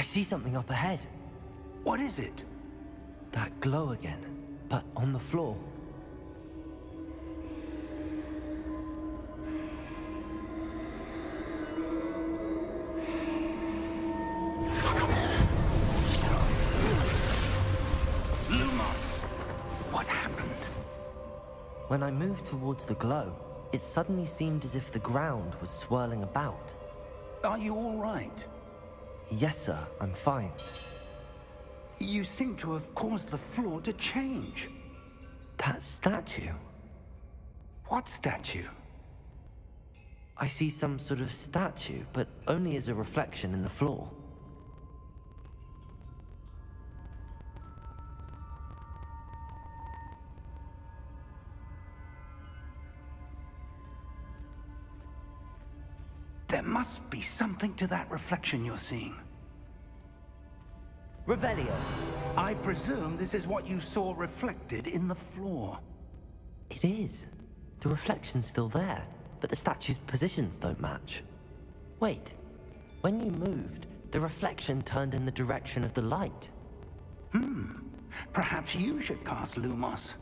I see something up ahead. What is it? That glow again, but on the floor. What happened? When I moved towards the glow, it suddenly seemed as if the ground was swirling about. Are you all right? Yes, sir, I'm fine. You seem to have caused the floor to change. That statue? What statue? I see some sort of statue, but only as a reflection in the floor. There must be something to that reflection you're seeing. Revelio. I presume this is what you saw reflected in the floor. It is. The reflection's still there, but the statue's positions don't match. Wait, when you moved, the reflection turned in the direction of the light. Perhaps you should cast Lumos.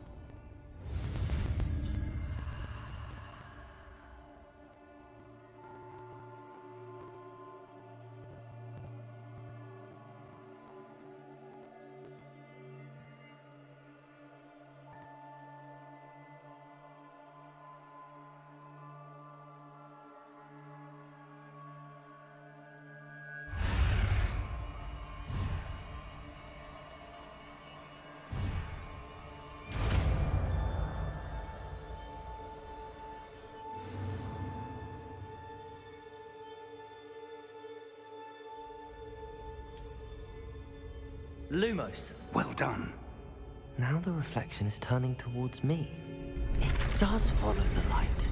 Lumos. Well done. Now the reflection is turning towards me. It does follow the light.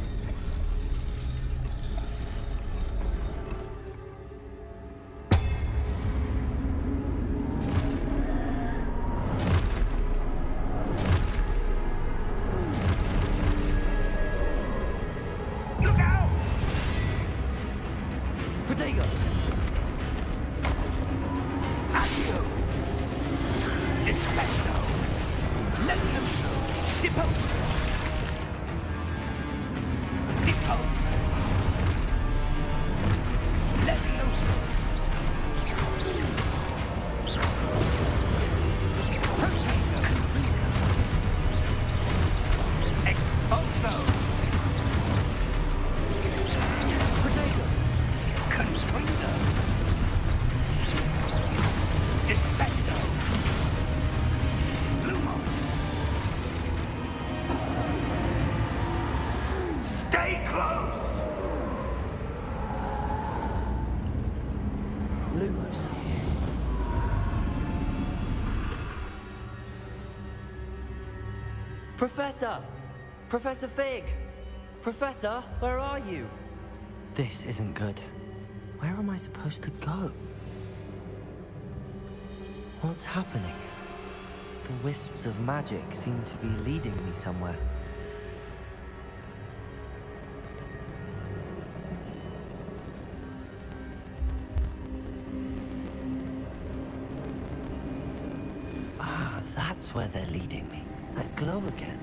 Look out! Protego! Accio! Defendo! Levioso! Deposo! Deposo! Levioso! Protego! Exposo! Protego! Contrido! Descendo! Lumos! Stay close! Lumos. Professor! Professor Fig! Professor, where are you? This isn't good. Where am I supposed to go? What's happening? The wisps of magic seem to be leading me somewhere. Ah, that's where they're leading me. That glow again.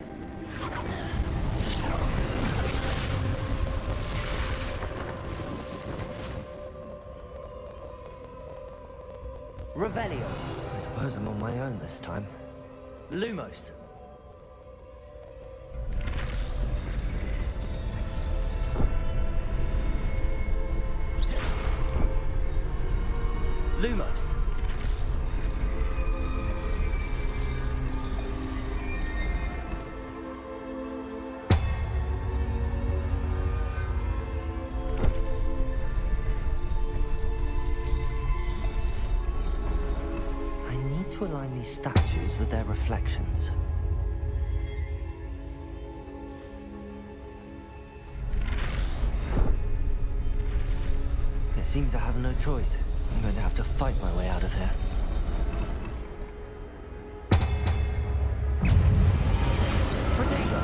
Revelio. I suppose I'm on my own this time. Lumos. Lumos. I need to align these statues with their reflections. It seems I have no choice. I'm going to have to fight my way out of here. Protego!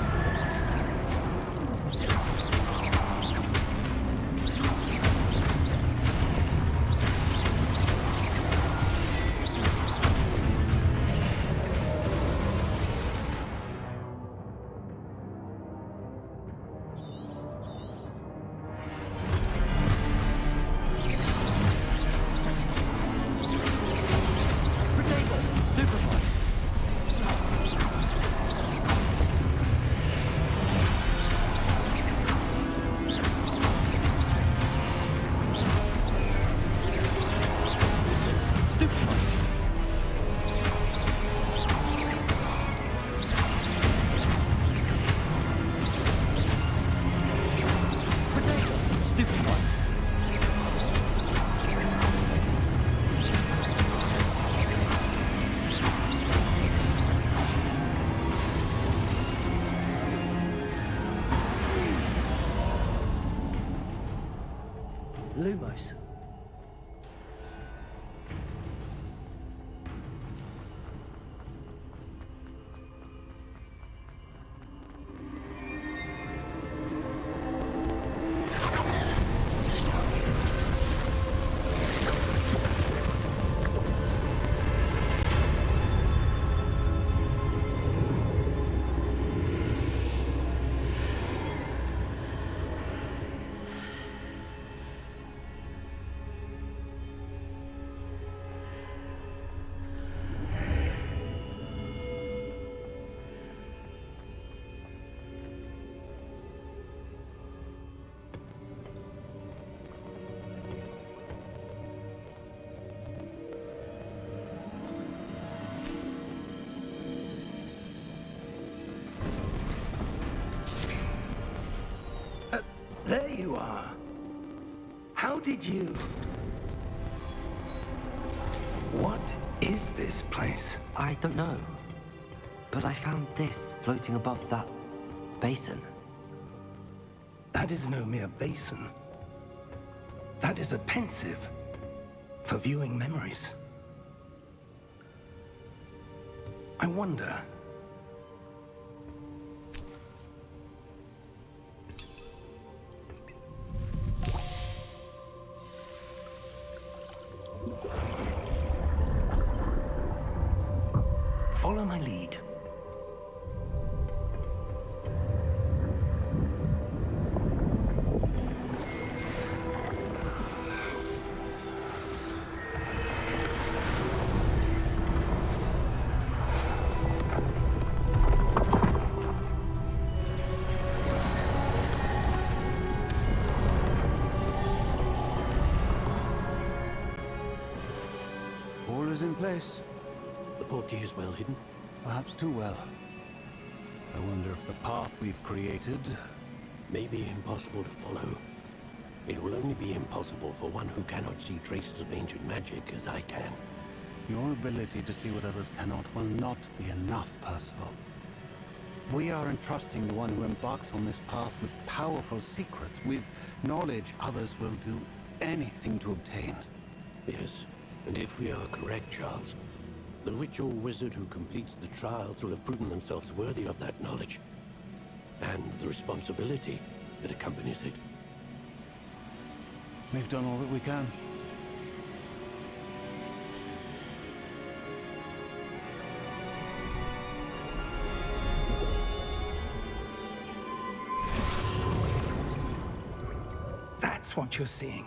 Lumos. There you are. How did you... What is this place? I don't know. But I found this floating above that basin. That is no mere basin. That is a pensive for viewing memories. I wonder... Follow my lead. All is in place. The portkey is well hidden. Perhaps too well. I wonder if the path we've created... May be impossible to follow. It will only be impossible for one who cannot see traces of ancient magic as I can. Your ability to see what others cannot will not be enough, Percival. We are entrusting the one who embarks on this path with powerful secrets, with knowledge others will do anything to obtain. Yes, and if we are correct, Charles, the witch or wizard who completes the trials will have proven themselves worthy of that knowledge, and the responsibility that accompanies it. We've done all that we can. That's what you're seeing.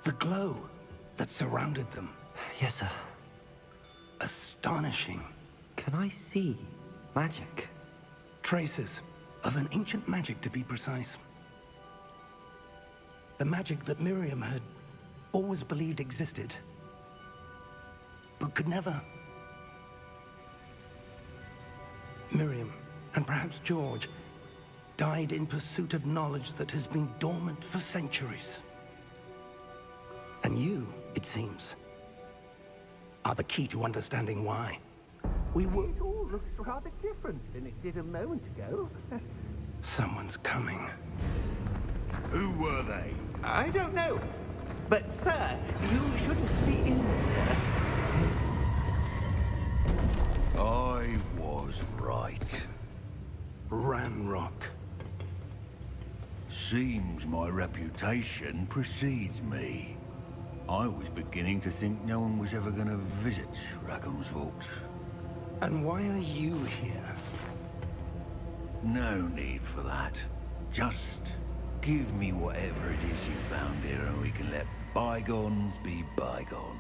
The glow that surrounded them. Yes, sir. Astonishing. Can I see magic? Traces of an ancient magic, to be precise. The magic that Miriam had always believed existed, but could never. Miriam, and perhaps George, died in pursuit of knowledge that has been dormant for centuries. And you, it seems, are the key to understanding why. We were... It all looks rather different than it did a moment ago. Someone's coming. Who were they? I don't know. But, sir, you shouldn't be in here. I was right. Ranrock. Seems my reputation precedes me. I was beginning to think no one was ever going to visit Rackham's vault. And why are you here? No need for that. Just give me whatever it is you found here and we can let bygones be bygones.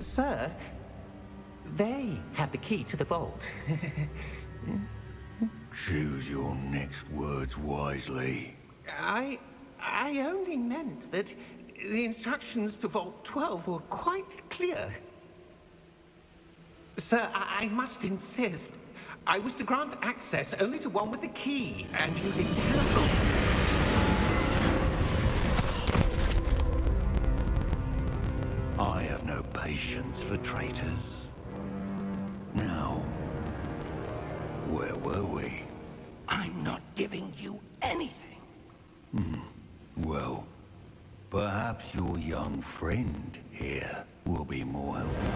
Sir, they have the key to the vault. Choose your next words wisely. I only meant that the instructions to Vault 12 were quite clear. Sir, I must insist. I was to grant access only to one with the key, and you didn't have them. I have no patience for traitors. Now, where were we? I'm not giving you anything. Well, perhaps your young friend here will be more helpful.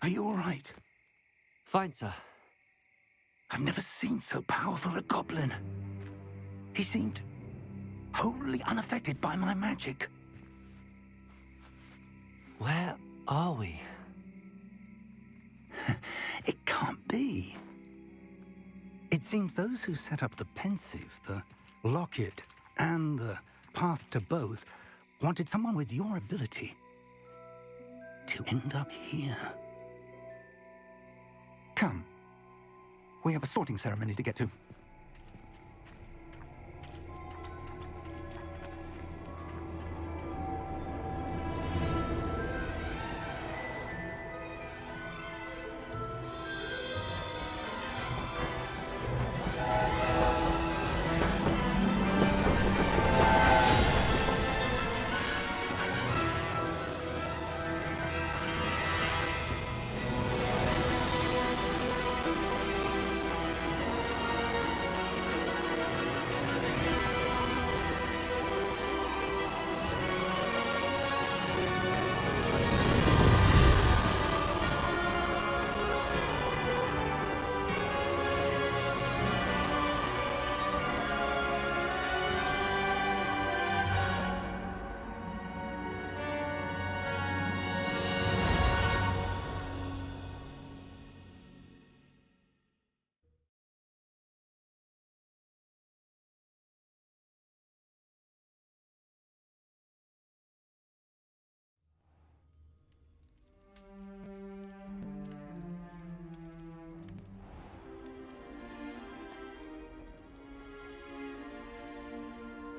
Are you all right? Fine, sir. I've never seen so powerful a goblin. He seemed wholly unaffected by my magic. Where are we? It can't be. It seems those who set up the pensive, the locket, and the path to both wanted someone with your ability to end up here. Come. We have a sorting ceremony to get to.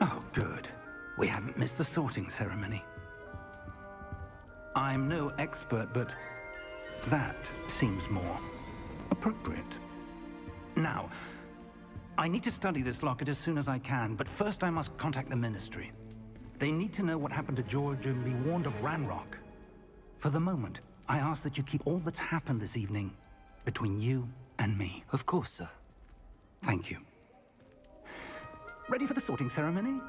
Oh, good. We haven't missed the sorting ceremony. I'm no expert, but that seems more appropriate. Now, I need to study this locket as soon as I can, but first I must contact the Ministry. They need to know what happened to George and be warned of Ranrock. For the moment, I ask that you keep all that's happened this evening between you and me. Of course, sir. Thank you. Ready for the sorting ceremony?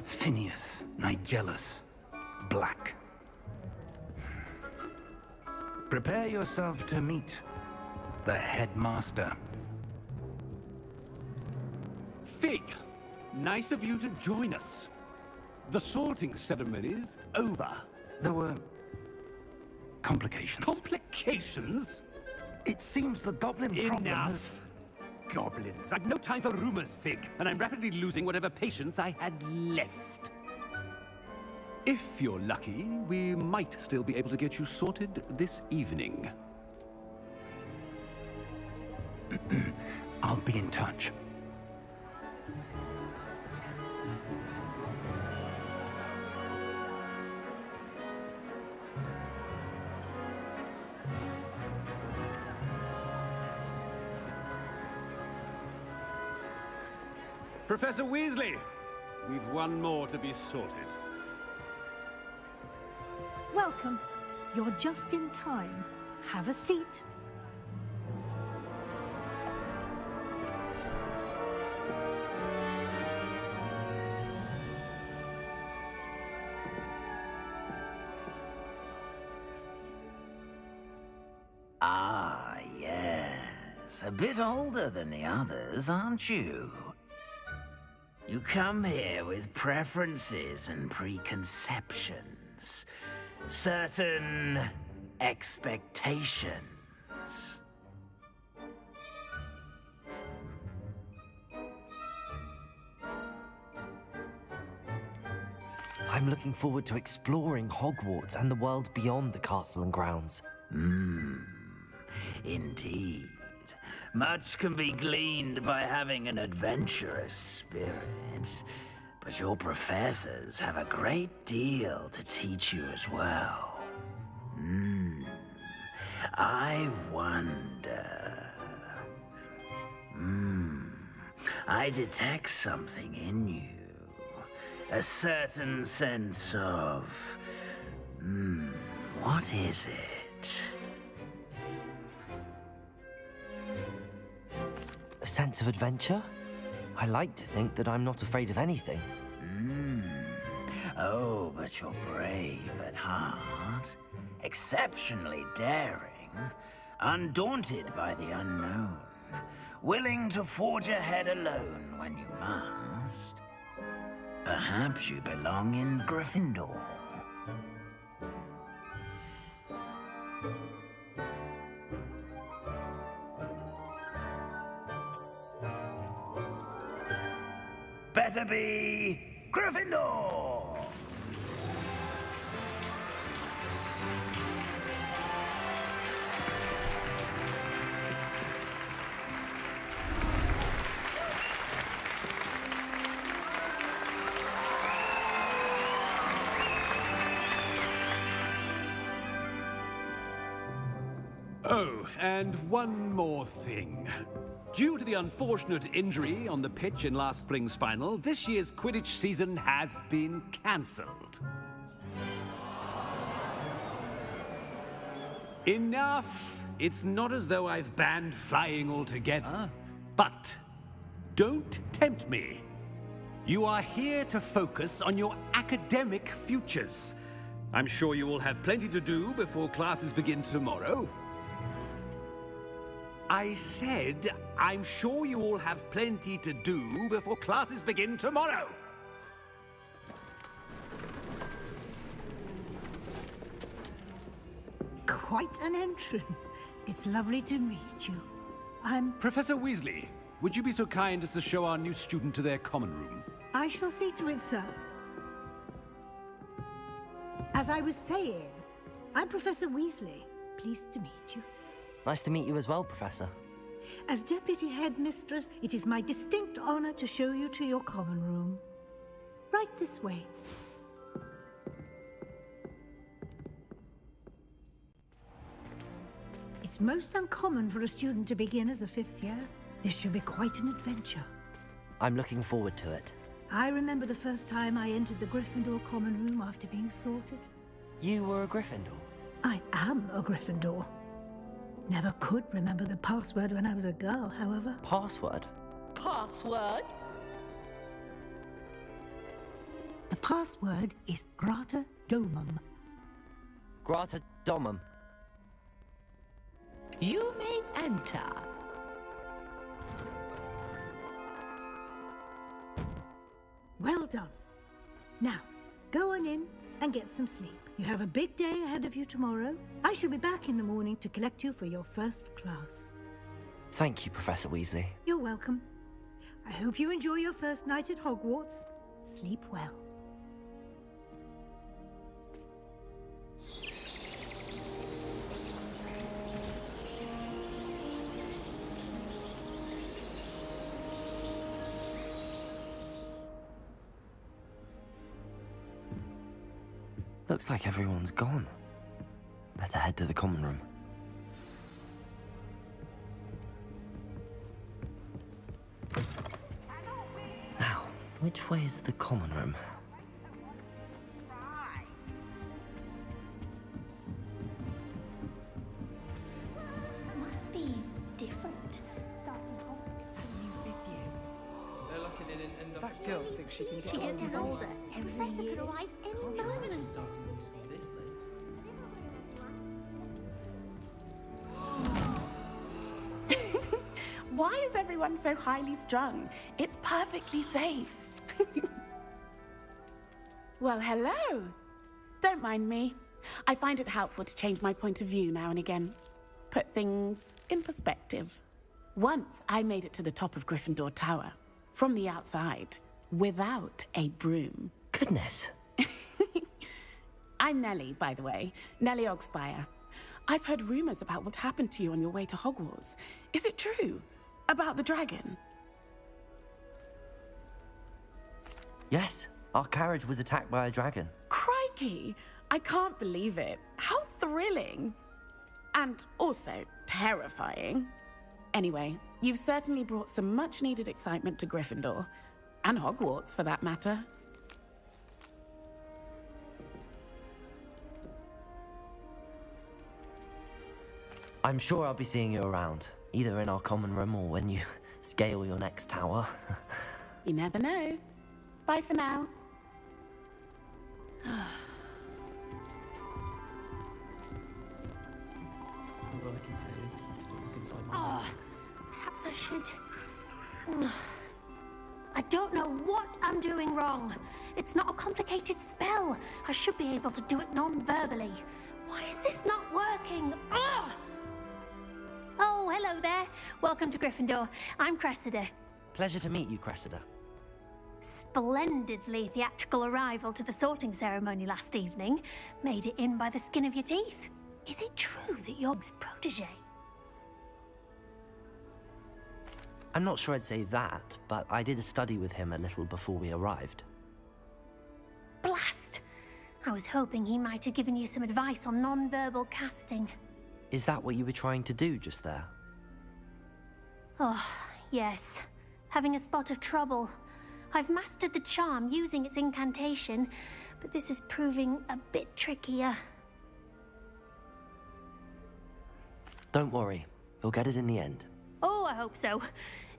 Phineas, Nigellus, Black. Prepare yourself to meet the headmaster. Fig, nice of you to join us. The sorting ceremony's over. There were complications. Complications? It seems the goblin problem has... Enough! Goblins. I've no time for rumors, Fig, and I'm rapidly losing whatever patience I had left. If you're lucky, we might still be able to get you sorted this evening. I'll be in touch. Professor Weasley, we've one more to be sorted. Welcome. You're just in time. Have a seat. Ah, yes. A bit older than the others, aren't you? You come here with preferences and preconceptions. Certain expectations. I'm looking forward to exploring Hogwarts and the world beyond the castle and grounds. Indeed. Much can be gleaned by having an adventurous spirit, but your professors have a great deal to teach you as well. I wonder... I detect something in you. A certain sense of... what is it? A sense of adventure? I like to think that I'm not afraid of anything. Oh, but you're brave at heart. Exceptionally daring. Undaunted by the unknown. Willing to forge ahead alone when you must. Perhaps you belong in Gryffindor. Better be Gryffindor! Oh, and one more thing. Due to the unfortunate injury on the pitch in last spring's final, this year's Quidditch season has been cancelled. Enough! It's not as though I've banned flying altogether, but don't tempt me. You are here to focus on your academic futures. I'm sure you will have plenty to do before classes begin tomorrow. I said, I'm sure you all have plenty to do before classes begin tomorrow. Quite an entrance. It's lovely to meet you. I'm... Professor Weasley, would you be so kind as to show our new student to their common room? I shall see to it, sir. As I was saying, I'm Professor Weasley. Pleased to meet you. Nice to meet you as well, Professor. As Deputy Headmistress, it is my distinct honor to show you to your common room. Right this way. It's most uncommon for a student to begin as a fifth year. This should be quite an adventure. I'm looking forward to it. I remember the first time I entered the Gryffindor common room after being sorted. You were a Gryffindor? I am a Gryffindor. Never could remember the password when I was a girl, however. Password? Password? The password is Grata Domum. Grata Domum. You may enter. Well done. Now, go on in and get some sleep. You have a big day ahead of you tomorrow. I shall be back in the morning to collect you for your first class. Thank you, Professor Weasley. You're welcome. I hope you enjoy your first night at Hogwarts. Sleep well. Looks like everyone's gone. Better head to the common room. Which way is the common room? Must be different. That girl thinks she can get She gets away with older. it. Professor could arrive any moment. Why is everyone so highly strung? It's perfectly safe. Well, hello. Don't mind me. I find it helpful to change my point of view now and again. Put things in perspective. Once I made it to the top of Gryffindor Tower, from the outside, without a broom. Goodness. I'm Nellie, by the way. Nellie Ogspire. I've heard rumors about what happened to you on your way to Hogwarts. Is it true? About the dragon? Yes, our carriage was attacked by a dragon. Crikey! I can't believe it. How thrilling! And also terrifying. Anyway, you've certainly brought some much-needed excitement to Gryffindor. And Hogwarts, for that matter. I'm sure I'll be seeing you around, either in our common room or when you scale your next tower. You never know. Bye for now. All I can say is, look inside my box. Perhaps I should. I don't know what I'm doing wrong. It's not a complicated spell. I should be able to do it non-verbally. Why is this not working? Ugh! Oh, hello there. Welcome to Gryffindor. I'm Cressida. Pleasure to meet you, Cressida. Splendidly theatrical arrival to the sorting ceremony last evening. Made it in by the skin of your teeth. Is it true that you're his protege? I'm not sure I'd say that, but I did study with him a little before we arrived. Blast! I was hoping he might have given you some advice on non-verbal casting. Is that what you were trying to do just there? Oh, yes. Having a spot of trouble. I've mastered the charm using its incantation, but this is proving a bit trickier. Don't worry, you'll get it in the end. Oh, I hope so.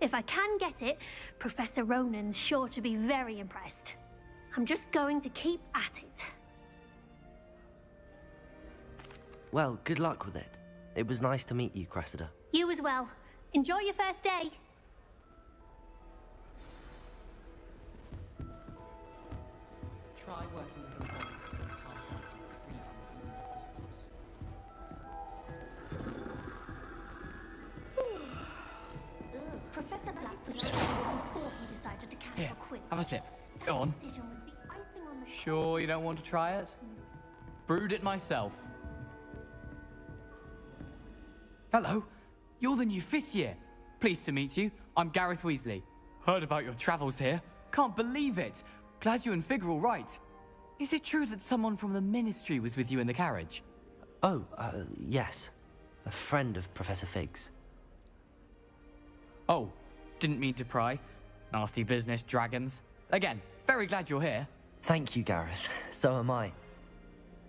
If I can get it, Professor Ronan's sure to be very impressed. I'm just going to keep at it. Well, good luck with it. It was nice to meet you, Cressida. You as well. Enjoy your first day. Try working with a colleague to pass on freedom in these systems. Professor Black was before he decided to cancel Here, Quidditch. have a sip. Go on. That decision was the icing on the cake. Sure you don't want to try it? Brewed it myself. Hello, you're the new 5th year. Pleased to meet you. I'm Gareth Weasley. Heard about your travels here. Can't believe it. Glad you and Fig are all right. Is it true that someone from the Ministry was with you in the carriage? Oh, yes. A friend of Professor Fig's. Oh, didn't mean to pry. Nasty business, dragons. Again, very glad you're here. Thank you, Gareth. So am I.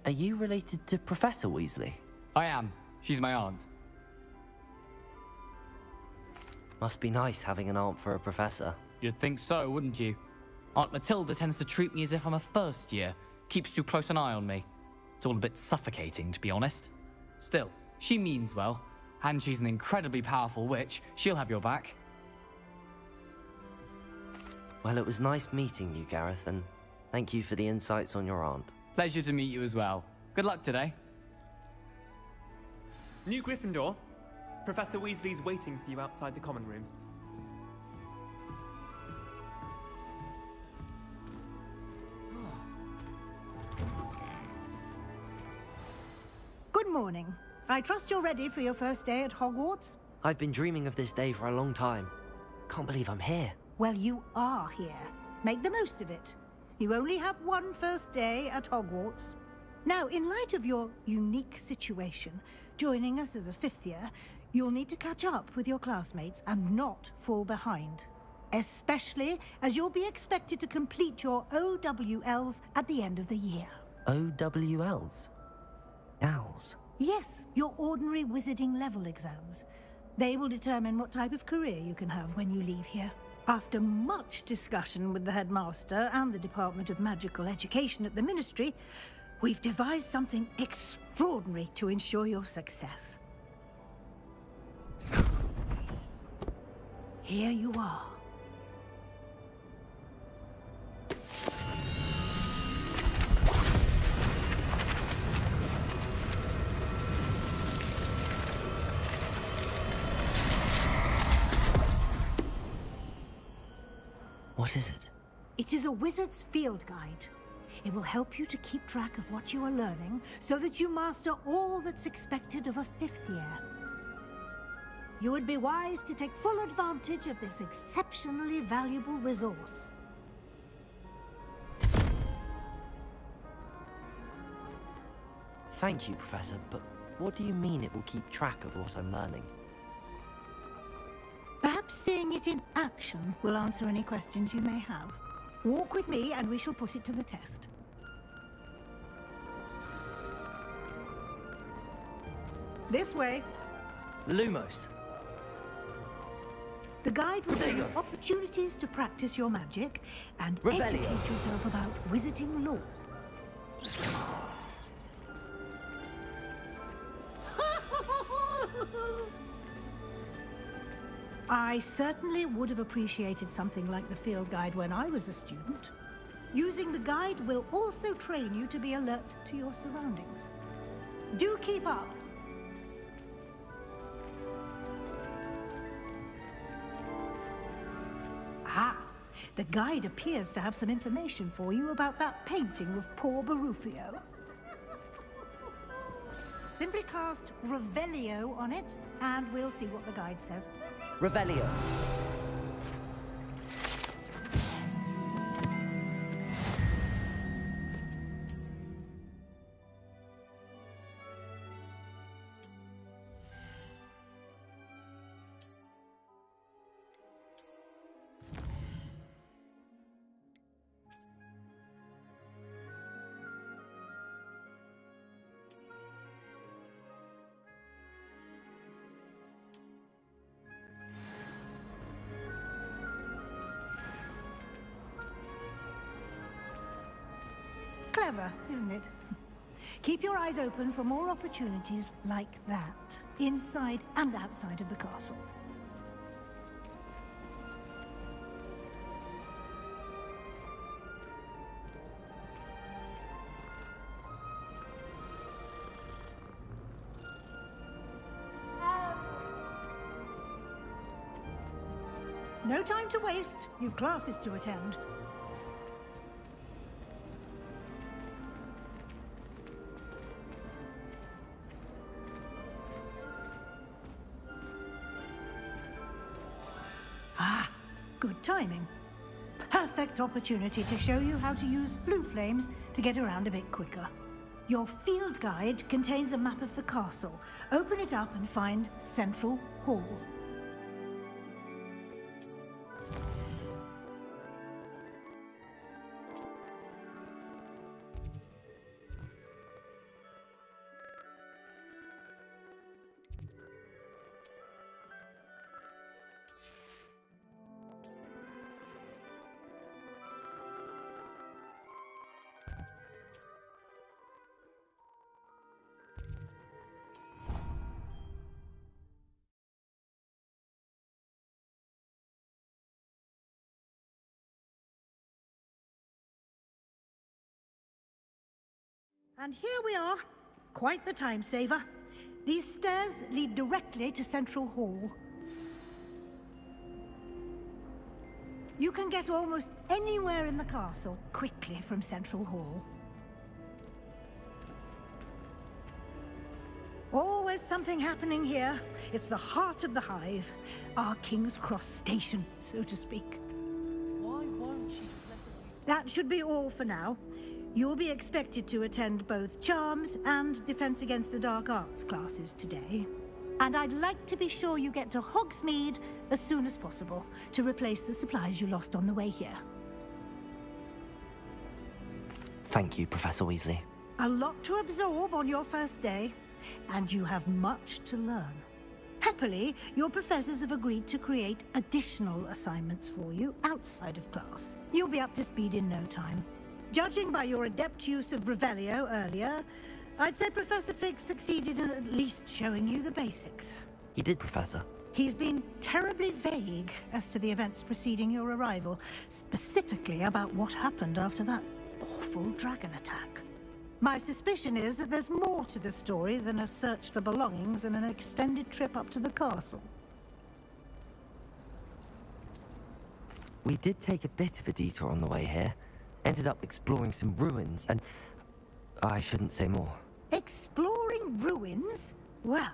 Are you related to Professor Weasley? I am. She's my aunt. Must be nice having an aunt for a professor. You'd think so, wouldn't you? Aunt Matilda tends to treat me as if I'm a first year. Keeps too close an eye on me. It's all a bit suffocating, to be honest. Still, she means well. And she's an incredibly powerful witch. She'll have your back. Well, it was nice meeting you, Gareth, and thank you for the insights on your aunt. Pleasure to meet you as well. Good luck today. New Gryffindor. Professor Weasley's waiting for you outside the common room. Good morning. I trust you're ready for your first day at Hogwarts? I've been dreaming of this day for a long time. Can't believe I'm here. Well, you are here. Make the most of it. You only have one first day at Hogwarts. Now, in light of your unique situation, joining us as a 5th year, you'll need to catch up with your classmates and not fall behind. Especially as you'll be expected to complete your OWLs at the end of the year. OWLs? Owls? Yes, your ordinary wizarding level exams. They will determine what type of career you can have when you leave here. After much discussion with the headmaster and the Department of Magical Education at the Ministry, we've devised something extraordinary to ensure your success. Here you are. What is it? It is a wizard's field guide. It will help you to keep track of what you are learning so that you master all that's expected of a 5th year. You would be wise to take full advantage of this exceptionally valuable resource. Thank you, Professor, but what do you mean it will keep track of what I'm learning? Perhaps seeing it in action will answer any questions you may have. Walk with me and we shall put it to the test. This way. Lumos. The guide will give you opportunities to practice your magic and Revelio. educate yourself about wizarding lore. I certainly would have appreciated something like the field guide when I was a student. Using the guide will also train you to be alert to your surroundings. Do keep up! Ah, the guide appears to have some information for you about that painting of poor Barufio. Simply cast Revelio on it, and we'll see what the guide says. Revelio. Clever, isn't it? Keep your eyes open for more opportunities like that, inside and outside of the castle. No time to waste. You've classes to attend. Ah, good timing. Perfect opportunity to show you how to use flue flames to get around a bit quicker. Your field guide contains a map of the castle. Open it up and find Central Hall. And here we are. Quite the time saver. These stairs lead directly to Central Hall. You can get almost anywhere in the castle quickly from Central Hall. Always something happening here. It's the heart of the hive. Our King's Cross station, so to speak. Why won't she let That should be all for now. You'll be expected to attend both Charms and Defense Against the Dark Arts classes today. And I'd like to be sure you get to Hogsmeade as soon as possible to replace the supplies you lost on the way here. Thank you, Professor Weasley. A lot to absorb on your first day, and you have much to learn. Happily, your professors have agreed to create additional assignments for you outside of class. You'll be up to speed in no time. Judging by your adept use of Revelio earlier, I'd say Professor Fig succeeded in at least showing you the basics. He did, Professor. He's been terribly vague as to the events preceding your arrival, specifically about what happened after that awful dragon attack. My suspicion is that there's more to the story than a search for belongings and an extended trip up to the castle. We did take a bit of a detour on the way here. Ended up exploring some ruins and... I shouldn't say more. Exploring ruins? Well,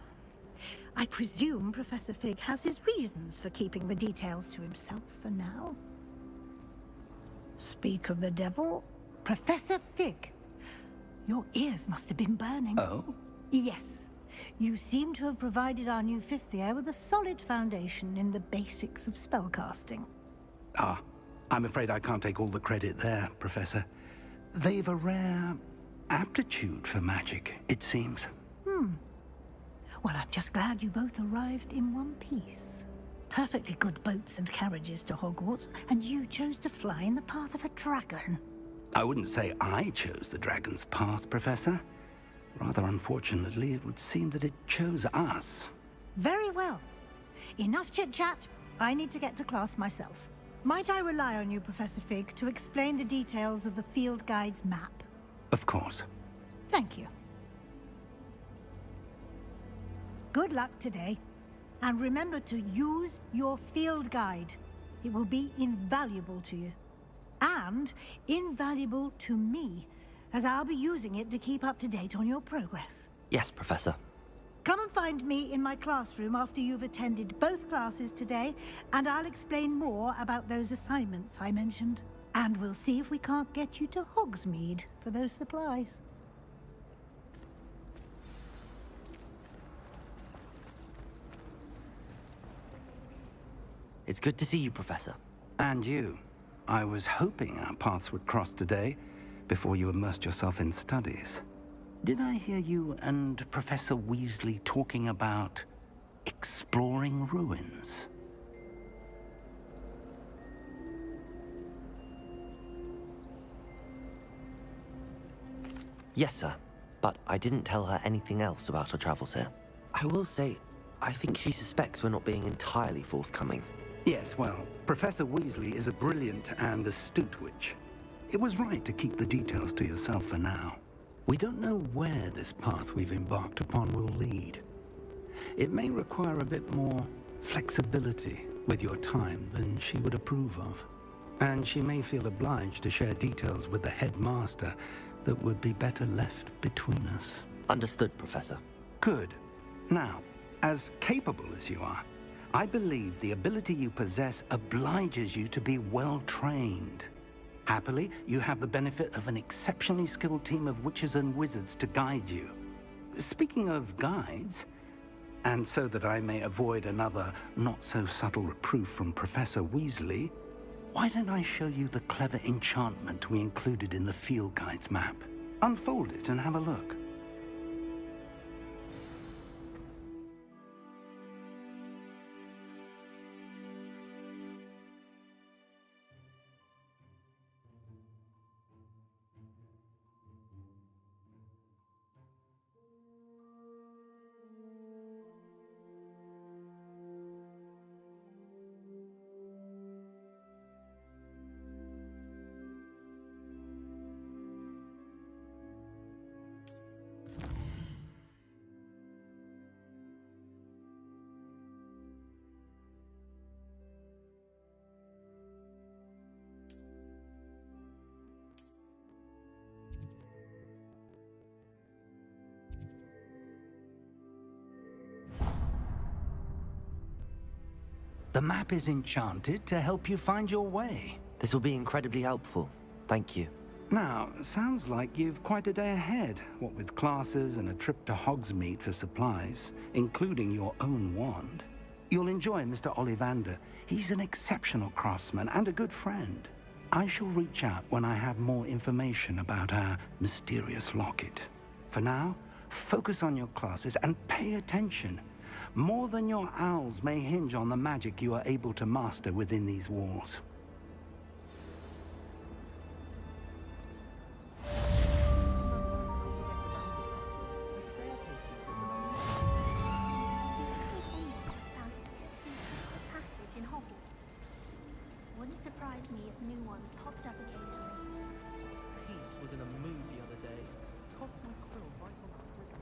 I presume Professor Fig has his reasons for keeping the details to himself for now. Speak of the devil, Professor Fig. Your ears must have been burning. Oh? Yes. You seem to have provided our new fifth year with a solid foundation in the basics of spellcasting. Ah, I'm afraid I can't take all the credit there, Professor. They've a rare aptitude for magic, it seems. Well, I'm just glad you both arrived in one piece. Perfectly good boats and carriages to Hogwarts, and you chose to fly in the path of a dragon. I wouldn't say I chose the dragon's path, Professor. Rather unfortunately, it would seem that it chose us. Very well. Enough chit-chat. I need to get to class myself. Might I rely on you, Professor Fig, to explain the details of the field guide's map? Of course. Thank you. Good luck today. And remember to use your field guide. It will be invaluable to you. And invaluable to me, as I'll be using it to keep up to date on your progress. Yes, Professor. Come and find me in my classroom after you've attended both classes today, and I'll explain more about those assignments I mentioned. And we'll see if we can't get you to Hogsmeade for those supplies. It's good to see you, Professor. And you. I was hoping our paths would cross today, before you immersed yourself in studies. Did I hear you and Professor Weasley talking about exploring ruins? Yes, sir. But I didn't tell her anything else about our travels here. I will say, I think she suspects we're not being entirely forthcoming. Yes, well, Professor Weasley is a brilliant and astute witch. It was right to keep the details to yourself for now. We don't know where this path we've embarked upon will lead. It may require a bit more flexibility with your time than she would approve of. And she may feel obliged to share details with the headmaster that would be better left between us. Understood, Professor. Good. Now, as capable as you are, I believe the ability you possess obliges you to be well-trained. Happily, you have the benefit of an exceptionally skilled team of witches and wizards to guide you. Speaking of guides, and so that I may avoid another not-so-subtle reproof from Professor Weasley, why don't I show you the clever enchantment we included in the field guide's map? Unfold it and have a look. The map is enchanted to help you find your way. This will be incredibly helpful. Thank you. Now, sounds like you've quite a day ahead, what with classes and a trip to Hogsmeade for supplies, including your own wand. You'll enjoy Mr. Ollivander. He's an exceptional craftsman and a good friend. I shall reach out when I have more information about our mysterious locket. For now, focus on your classes and pay attention. More than your owls may hinge on the magic you are able to master within these walls. In Hogwarts. Wouldn't surprise me if new ones popped up occasionally. Pete was in a mood the other day. Tossed my quill right on the bridge.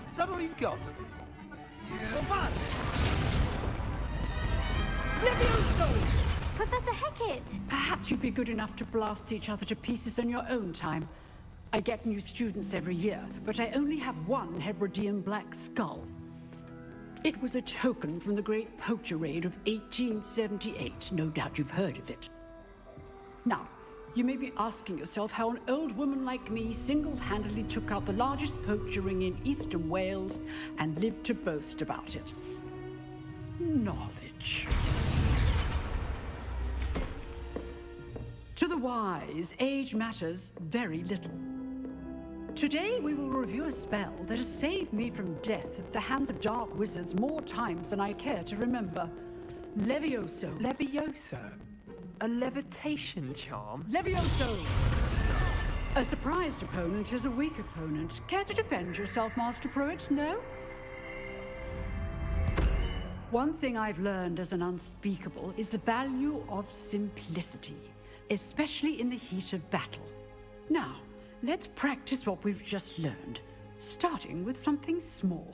Is that all you've got? Levioso! Professor Hecat! Perhaps you'd be good enough to blast each other to pieces in your own time. I get new students every year, but I only have one Hebridean black skull. It was a token from the Great Poacher Raid of 1878. No doubt you've heard of it. Now, you may be asking yourself how an old woman like me single-handedly took out the largest poacher ring in eastern Wales and lived to boast about it. Knowledge. To the wise, age matters very little. Today we will review a spell that has saved me from death at the hands of dark wizards more times than I care to remember. Levioso. Levioso? A levitation charm? Levioso! A surprised opponent is a weak opponent. Care to defend yourself, Master Pruitt? No? One thing I've learned as an unspeakable is the value of simplicity, especially in the heat of battle. Now, let's practice what we've just learned, starting with something small.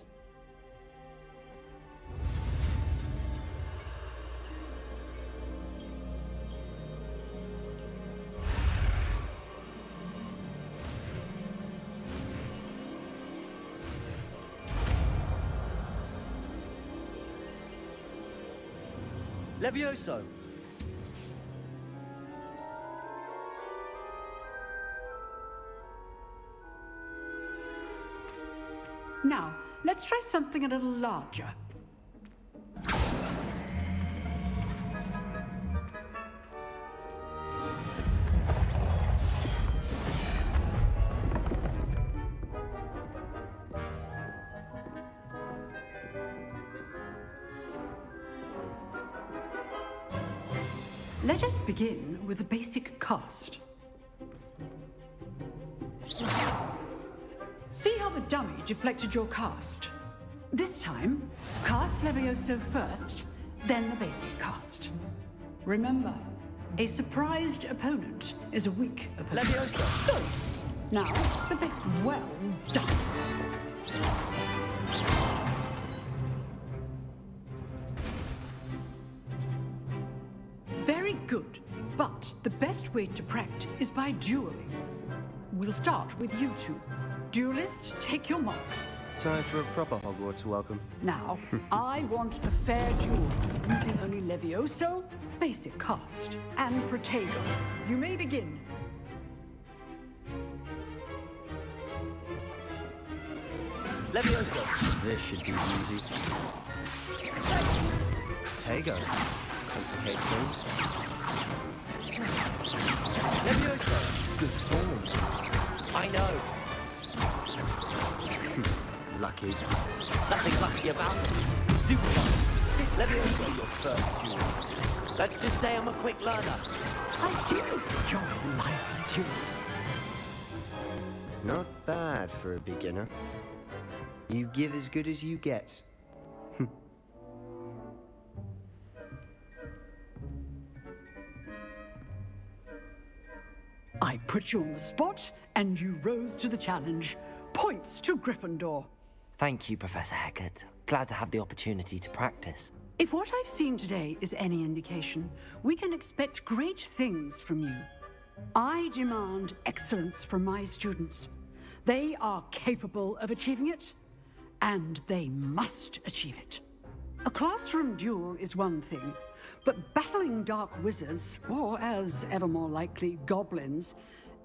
Levioso! Now, let's try something a little larger. Let us begin with a basic cast. See how the dummy deflected your cast? This time, cast Levioso first, then the basic cast. Remember, a surprised opponent is a weak opponent. Levioso! Good. Now, the bit well done. Very good, but the best way to practice is by dueling. We'll start with you two. Duelists, take your marks. Time for a proper Hogwarts welcome. Now, I want a fair duel, using only Levioso, basic cast, and Protego. You may begin. Levioso! This should be easy. Protego. Complicates things. Levioso! Good form. I know. Lucky. Nothing lucky about it. Stupid one. This Levioso your first duel. Let's just say I'm a quick learner. I do enjoy lively duel. Not bad for a beginner. You give as good as you get. I put you on the spot, and you rose to the challenge. Points to Gryffindor. Thank you, Professor Hecat. Glad to have the opportunity to practice. If what I've seen today is any indication, we can expect great things from you. I demand excellence from my students. They are capable of achieving it, and they must achieve it. A classroom duel is one thing, but battling dark wizards, or as ever more likely, goblins,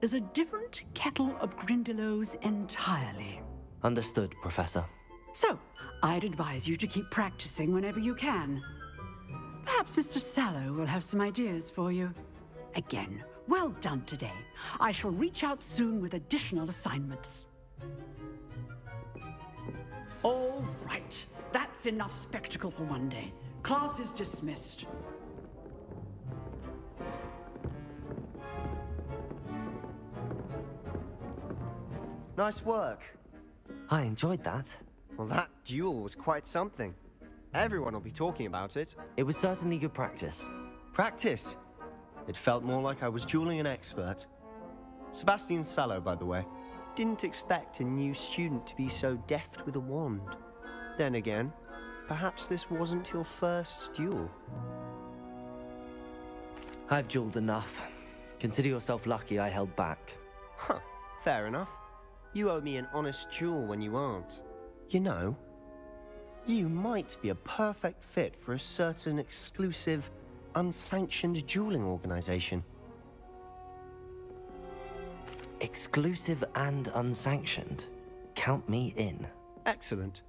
is a different kettle of Grindylows entirely. Understood, Professor. So, I'd advise you to keep practicing whenever you can. Perhaps Mr. Sallow will have some ideas for you. Again, well done today. I shall reach out soon with additional assignments. All right, that's enough spectacle for one day. Class is dismissed. Nice work. I enjoyed that. Well, that duel was quite something. Everyone will be talking about it. It was certainly good practice. Practice? It felt more like I was dueling an expert. Sebastian Sallow, by the way. Didn't expect a new student to be so deft with a wand. Then again, perhaps this wasn't your first duel. I've dueled enough. Consider yourself lucky I held back. Huh, fair enough. You owe me an honest duel when you aren't. You know, you might be a perfect fit for a certain exclusive, unsanctioned dueling organization. Exclusive and unsanctioned? Count me in. Excellent.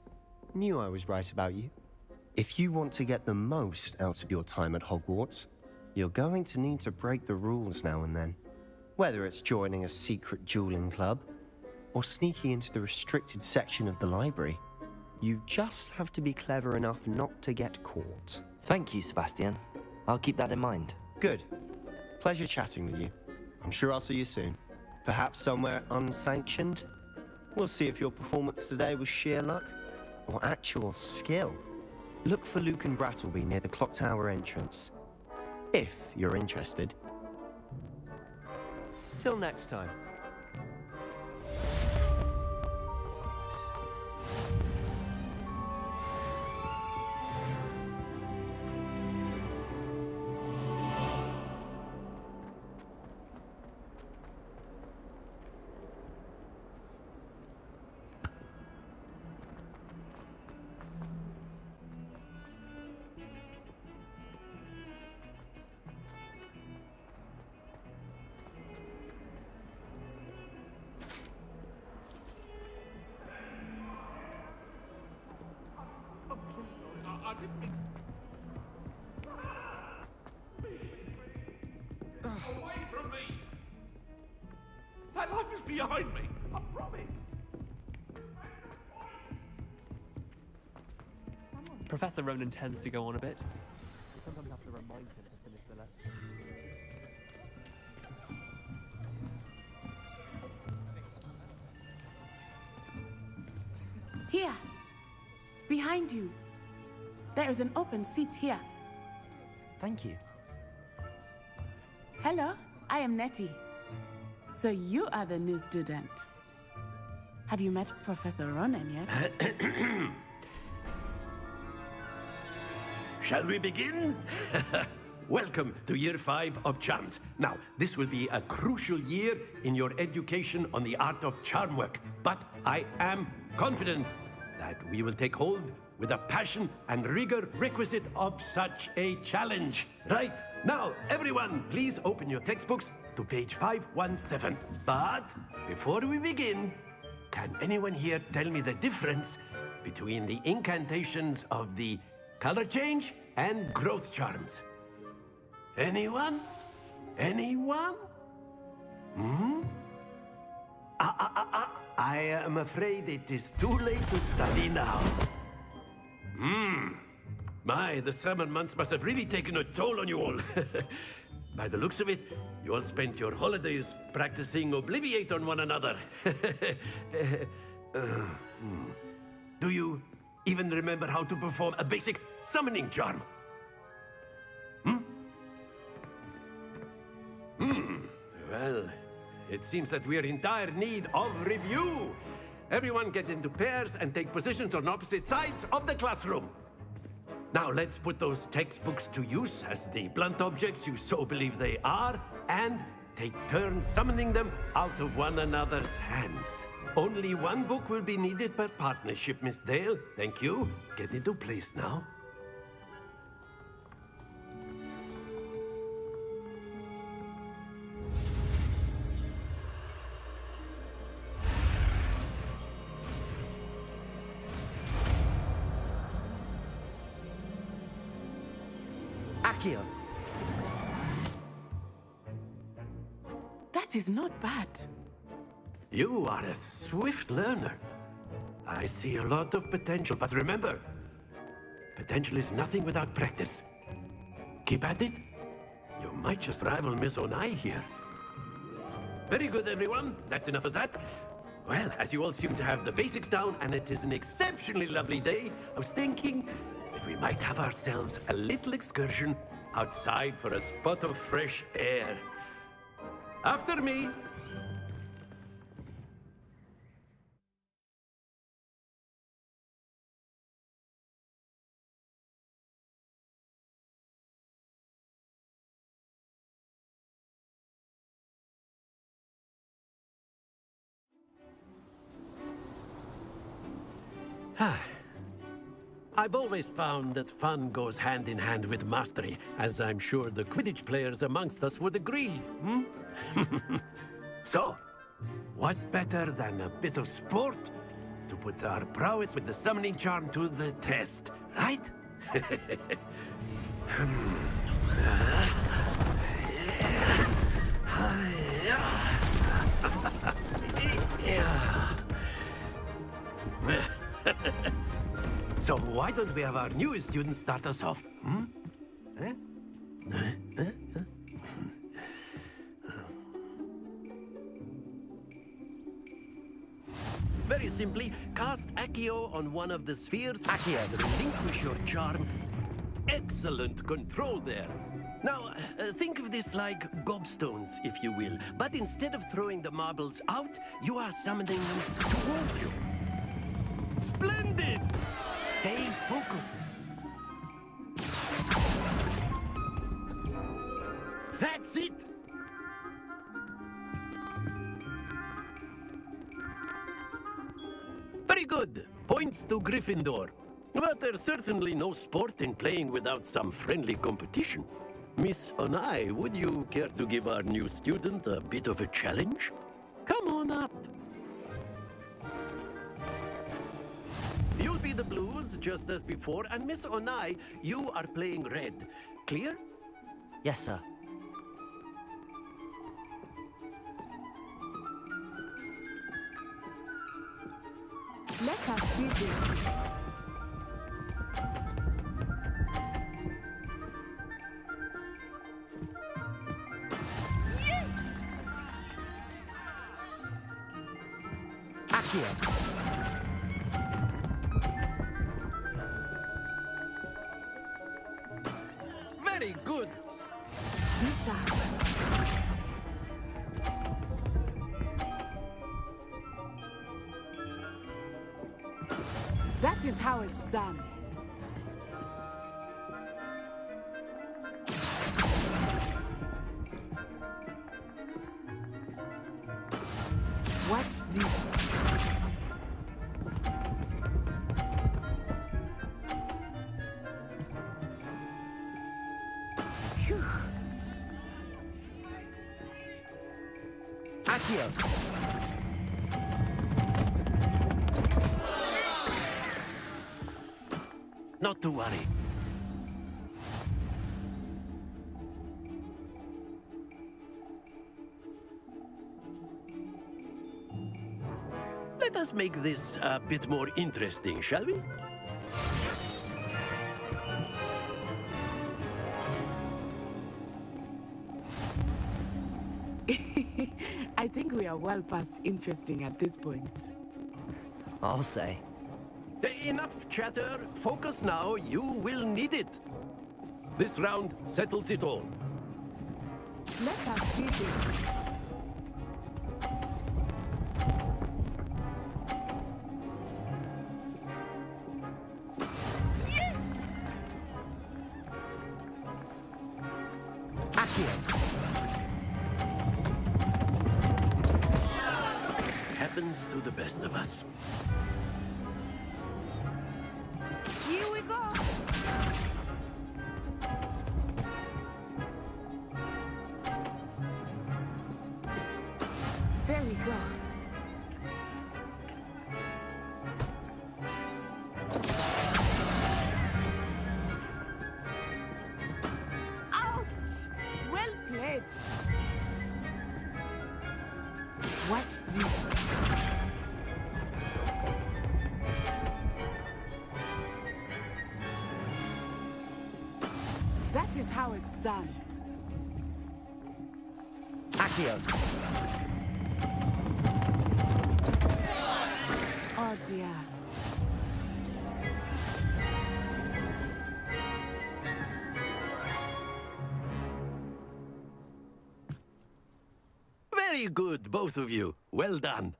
Knew I was right about you. If you want to get the most out of your time at Hogwarts, you're going to need to break the rules now and then. Whether it's joining a secret dueling club, or sneaking into the restricted section of the library, you just have to be clever enough not to get caught. Thank you, Sebastian. I'll keep that in mind. Good. Pleasure chatting with you. I'm sure I'll see you soon. Perhaps somewhere unsanctioned? We'll see if your performance today was sheer luck or actual skill. Look for Luke and Brattleby near the clock tower entrance, if you're interested. Till next time. Away from me! That life is behind me, I promise! Professor Ronan tends to go on a bit. We sometimes have to remind him to finish the lesson. Here, behind you. There is an open seat here. Thank you. Hello, I am Nettie. So you are the new student. Have you met Professor Ronan yet? Shall we begin? Welcome to Year 5 of Charms. Now, this will be a crucial year in your education on the art of charm work, but I am confident that we will take hold with the passion and rigor requisite of such a challenge. Right, now, everyone, please open your textbooks to page 517. But before we begin, can anyone here tell me the difference between the incantations of the color change and growth charms? Anyone? Anyone? I am afraid it is too late to study now. My, the summer months must have really taken a toll on you all. By the looks of it, you all spent your holidays practicing Obliviate on one another. Do you even remember how to perform a basic summoning charm? Well, it seems that we are in dire need of review. Everyone get into pairs and take positions on opposite sides of the classroom. Now let's put those textbooks to use as the blunt objects you so believe they are, and take turns summoning them out of one another's hands. Only one book will be needed per partnership, Miss Dale. Thank you. Get into place now. Accio. That is not bad. You are a swift learner. I see a lot of potential, but remember, potential is nothing without practice. Keep at it. You might just rival Miss Onai here. Very good, everyone. That's enough of that. Well, as you all seem to have the basics down, and it is an exceptionally lovely day, I was thinking that we might have ourselves a little excursion outside for a spot of fresh air. After me. I've always found that fun goes hand in hand with mastery, as I'm sure the Quidditch players amongst us would agree, So, what better than a bit of sport to put our prowess with the summoning charm to the test, right? So why don't we have our newest student start us off? Very simply, cast Accio on one of the spheres. Accio, relinquish your charm. Excellent control there. Now, think of this like gobstones, if you will. But instead of throwing the marbles out, you are summoning them toward you. Splendid! Stay focused. That's it! Very good. Points to Gryffindor. But there's certainly no sport in playing without some friendly competition. Miss Onai, would you care to give our new student a bit of a challenge? Come on up. You'll be the blues, just as before, and Miss Onai, you are playing red. Clear? Yes, sir. Let us do this. Accio. Very good. Lisa. That is how it's done. Watch this. Phew. Accio. Not to worry. Let us make this a bit more interesting, shall we? I think we are well past interesting at this point. I'll say. Enough chatter. Focus now. You will need it. This round settles it all. Let us do this. happens to the best of us. Here we go! There we go. Ouch! Well played. Watch this. That is how it's done. Accio. Oh dear. Very good, both of you. Well done.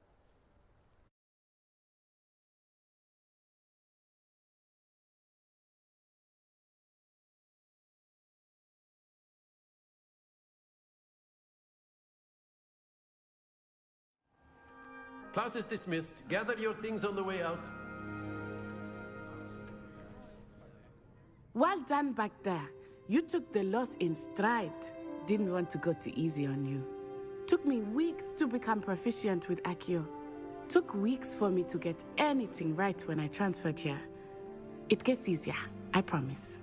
Class is dismissed. Gather your things on the way out. Well done back there. You took the loss in stride. Didn't want to go too easy on you. Took me weeks to become proficient with Accio. Took weeks for me to get anything right when I transferred here. It gets easier, I promise.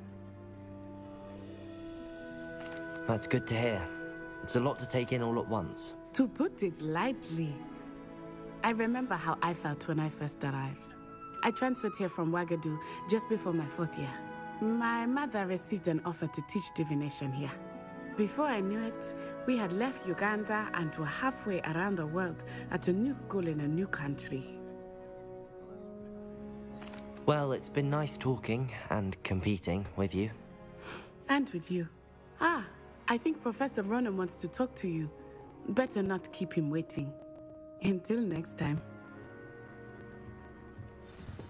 That's good to hear. It's a lot to take in all at once. To put it lightly, I remember how I felt when I first arrived. I transferred here from Wagadu just before my 4th year. My mother received an offer to teach divination here. Before I knew it, we had left Uganda and were halfway around the world at a new school in a new country. Well, it's been nice talking and competing with you. And with you. Ah, I think Professor Ronan wants to talk to you. Better not keep him waiting. Until next time.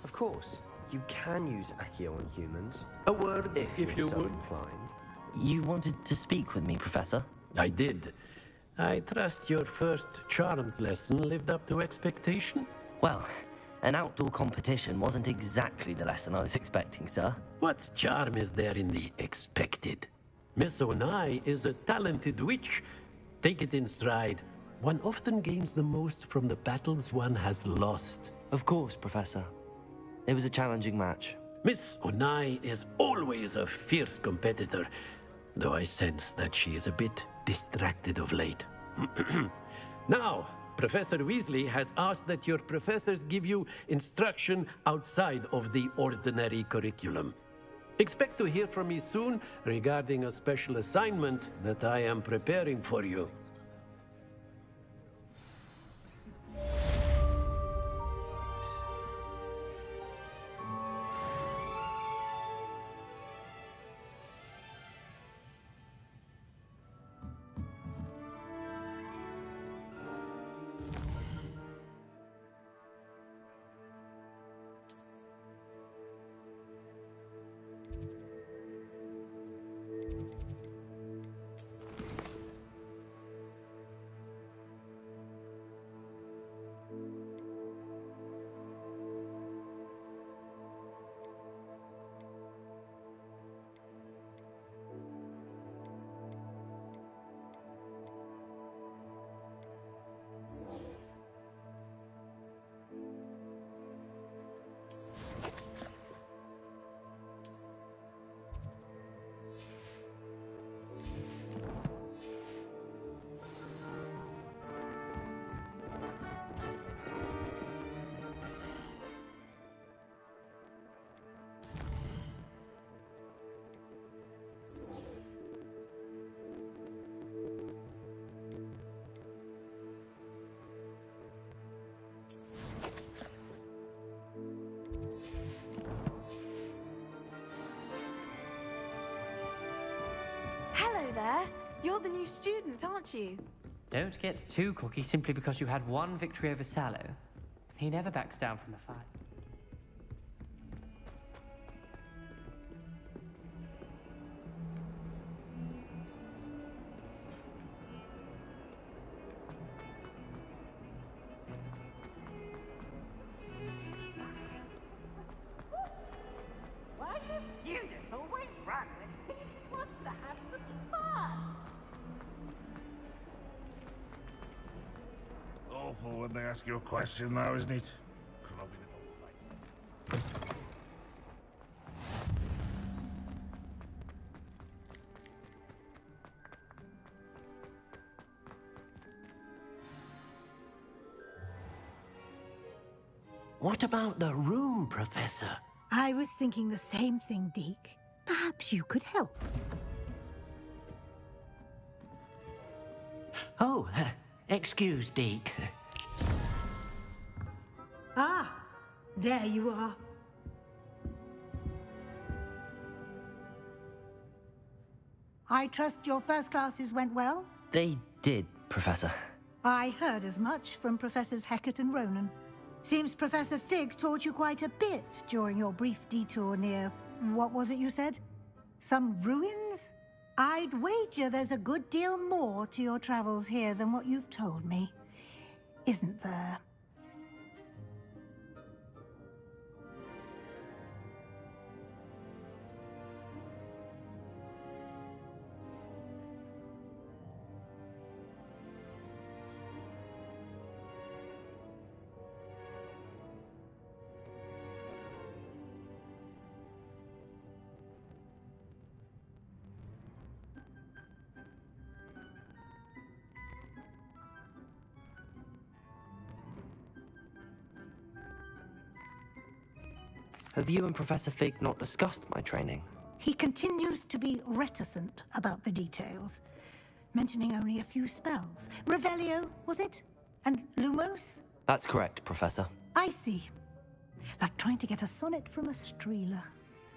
Of course, you can use Accio on humans. A word, if you so would. inclined. You wanted to speak with me, Professor? I did. I trust your first charms lesson lived up to expectation? Well, an outdoor competition wasn't exactly the lesson I was expecting, sir. What charm is there in the expected? Miss Onai is a talented witch. Take it in stride. One often gains the most from the battles one has lost. Of course, Professor. It was a challenging match. Miss Onai is always a fierce competitor, though I sense that she is a bit distracted of late. Now, Professor Weasley has asked that your professors give you instruction outside of the ordinary curriculum. Expect to hear from me soon regarding a special assignment that I am preparing for you. Hello there. You're the new student, aren't you? Don't get too cocky simply because you had one victory over Sallow. He never backs down from a fight. awful when they ask you a question, though, isn't it? Grubby little face. What about the room, Professor? I was thinking the same thing, Deke. Perhaps you could help. Oh, excuse, Deke. Ah, there you are. I trust your first classes went well? They did, Professor. I heard as much from Professors Hecat and Ronan. Seems Professor Fig taught you quite a bit during your brief detour near... what was it you said? Some ruins? I'd wager there's a good deal more to your travels here than what you've told me. Isn't there? Have you and Professor Fig not discussed my training? He continues to be reticent about the details, mentioning only a few spells. Revelio, was it? And Lumos? That's correct, Professor. I see. Like trying to get a sonnet from a streeler.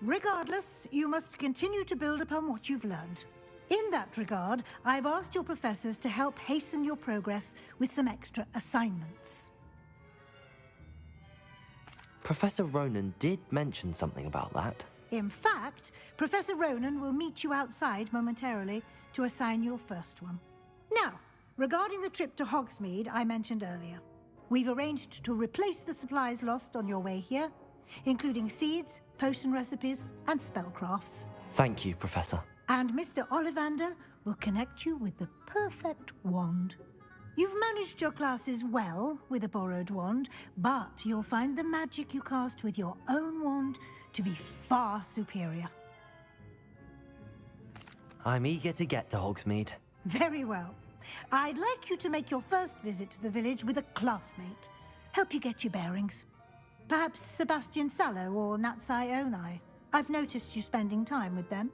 Regardless, you must continue to build upon what you've learned. In that regard, I've asked your professors to help hasten your progress with some extra assignments. Professor Ronan did mention something about that. In fact, Professor Ronan will meet you outside momentarily to assign your first one. Now, regarding the trip to Hogsmeade I mentioned earlier, we've arranged to replace the supplies lost on your way here, including seeds, potion recipes, and spellcrafts. Thank you, Professor. And Mr. Ollivander will connect you with the perfect wand. You've managed your classes well with a borrowed wand, but you'll find the magic you cast with your own wand to be far superior. I'm eager to get to Hogsmeade. Very well. I'd like you to make your first visit to the village with a classmate. Help you get your bearings. Perhaps Sebastian Sallow or Natsai Onai. I've noticed you spending time with them.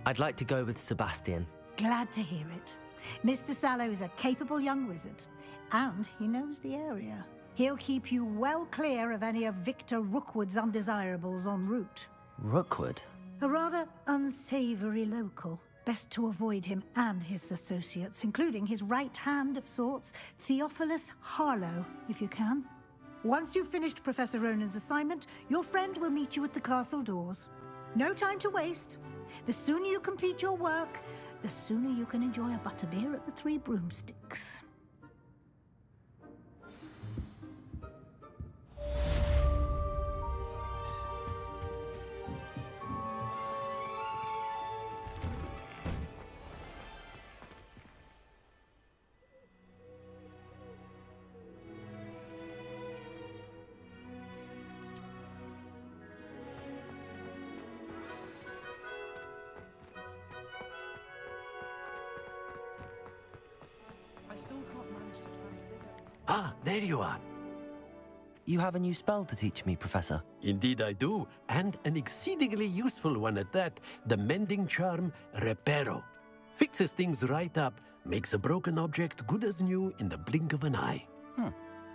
I'd like to go with Sebastian. Glad to hear it. Mr. Sallow is a capable young wizard, and he knows the area. He'll keep you well clear of any of Victor Rookwood's undesirables en route. Rookwood? A rather unsavory local. Best to avoid him and his associates, including his right hand of sorts, Theophilus Harlow, if you can. Once you've finished Professor Ronan's assignment, your friend will meet you at the castle doors. No time to waste. The sooner you complete your work, the sooner you can enjoy a butterbeer at the Three Broomsticks. Ah, there you are. You have a new spell to teach me, Professor. Indeed I do, and an exceedingly useful one at that. The mending charm, Reparo. Fixes things right up, makes a broken object good as new in the blink of an eye.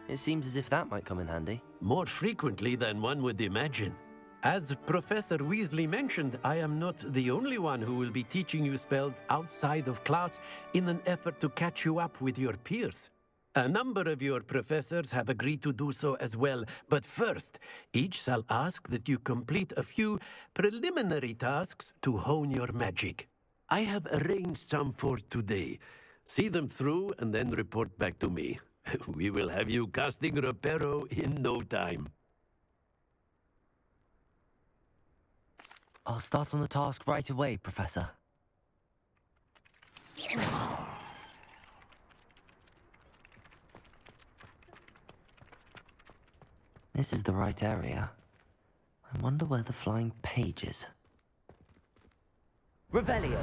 It seems as if that might come in handy. More frequently than one would imagine. As Professor Weasley mentioned, I am not the only one who will be teaching you spells outside of class in an effort to catch you up with your peers. A number of your professors have agreed to do so as well, but first, each shall ask that you complete a few preliminary tasks to hone your magic. I have arranged some for today. See them through and then report back to me. We will have you casting Reparo in no time. I'll start on the task right away, Professor. This is the right area. I wonder where the flying page is. Revelio!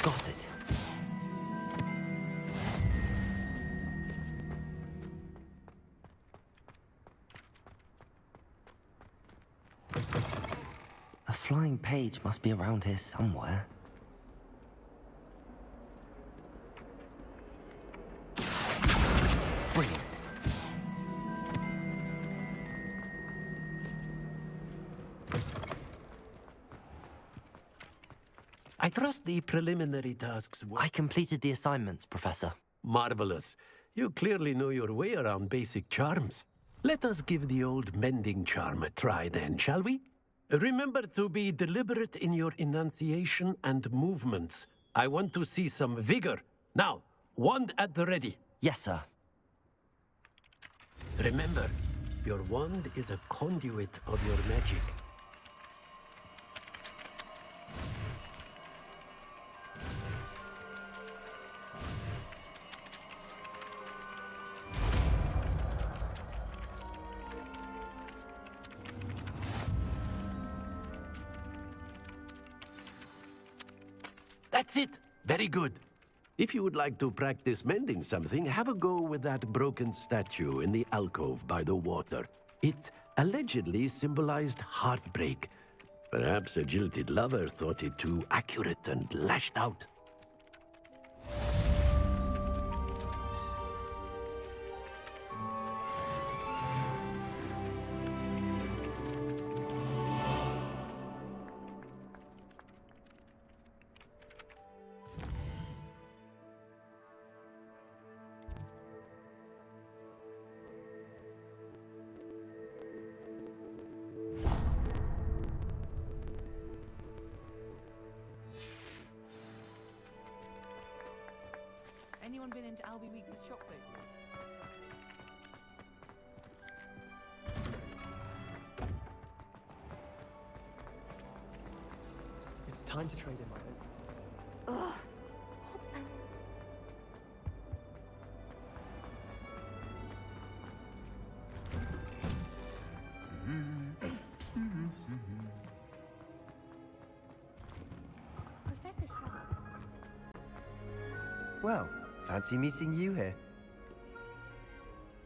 Got it. A flying page must be around here somewhere. Brilliant. I trust the preliminary tasks were... I completed the assignments, Professor. Marvelous. You clearly know your way around basic charms. Let us give the old mending charm a try then, shall we? Remember to be deliberate in your enunciation and movements. I want to see some vigor. Now, wand at the ready. Yes, sir. Remember, your wand is a conduit of your magic. That's it. Very good. If you would like to practice mending something, have a go with that broken statue in the alcove by the water. It allegedly symbolized heartbreak. Perhaps a jilted lover thought it too accurate and lashed out. Anyone been into Albie Weeks' shop lately? It's time to trade in my own. Ugh. Well, fancy meeting you here.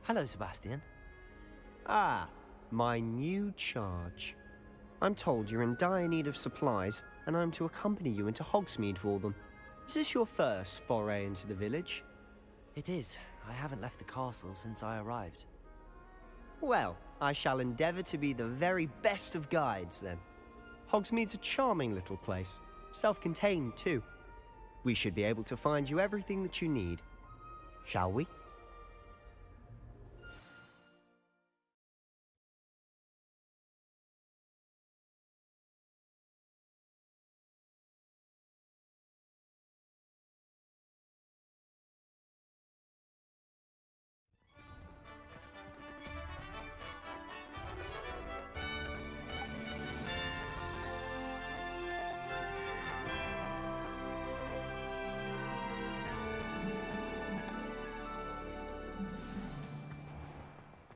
Hello, Sebastian. Ah, my new charge. I'm told you're in dire need of supplies, and I'm to accompany you into Hogsmeade for them. Is this your first foray into the village? It is. I haven't left the castle since I arrived. Well, I shall endeavour to be the very best of guides, then. Hogsmeade's a charming little place. Self-contained, too. We should be able to find you everything that you need. Shall we?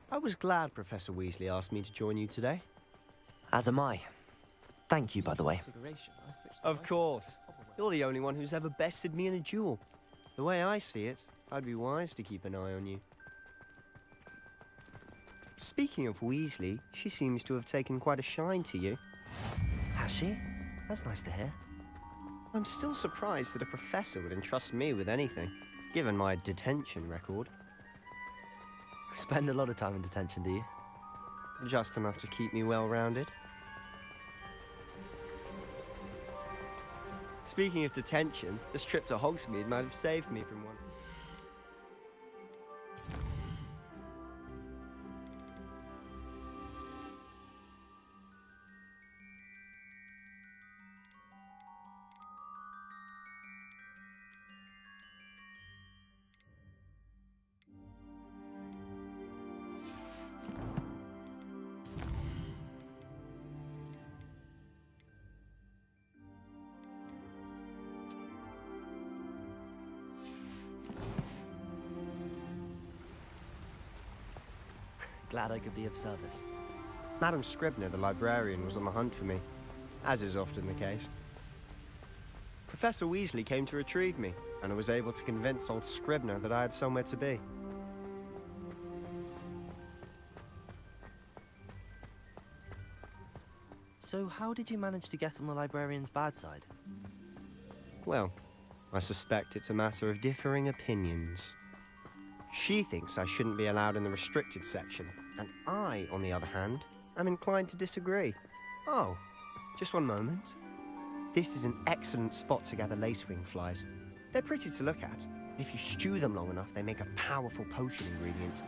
I was glad Professor Weasley asked me to join you today. As am I. Thank you, by the way. Of course. You're the only one who's ever bested me in a duel. The way I see it, I'd be wise to keep an eye on you. Speaking of Weasley, she seems to have taken quite a shine to you. Has she? That's nice to hear. I'm still surprised that a professor would entrust me with anything, given my detention record. Spend a lot of time in detention, do you? Just enough to keep me well-rounded. Speaking of detention, this trip to Hogsmeade might have saved me from one. glad I could be of service. Madam Scribner, the librarian, was on the hunt for me, as is often the case. Professor Weasley came to retrieve me, and I was able to convince old Scribner that I had somewhere to be. So how did you manage to get on the librarian's bad side? Well, I suspect it's a matter of differing opinions. She thinks I shouldn't be allowed in the restricted section, and I, on the other hand, am inclined to disagree. Oh, just one moment. This is an excellent spot to gather lacewing flies. They're pretty to look at, but if you stew them long enough, they make a powerful potion ingredient.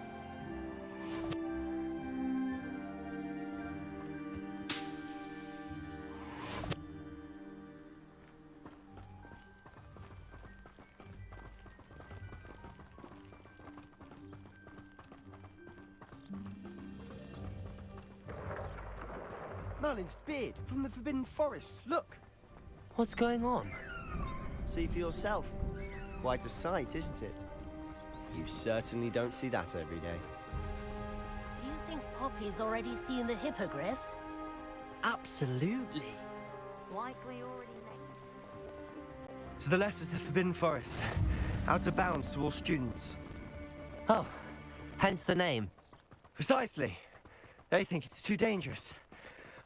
Merlin's beard from the Forbidden Forest. Look! What's going on? See for yourself. Quite a sight, isn't it? You certainly don't see that every day. Do you think Poppy's already seen the hippogriffs? Absolutely. Likely already made. To the left is the Forbidden Forest. Out of bounds to all students. Oh, hence the name. Precisely. They think it's too dangerous.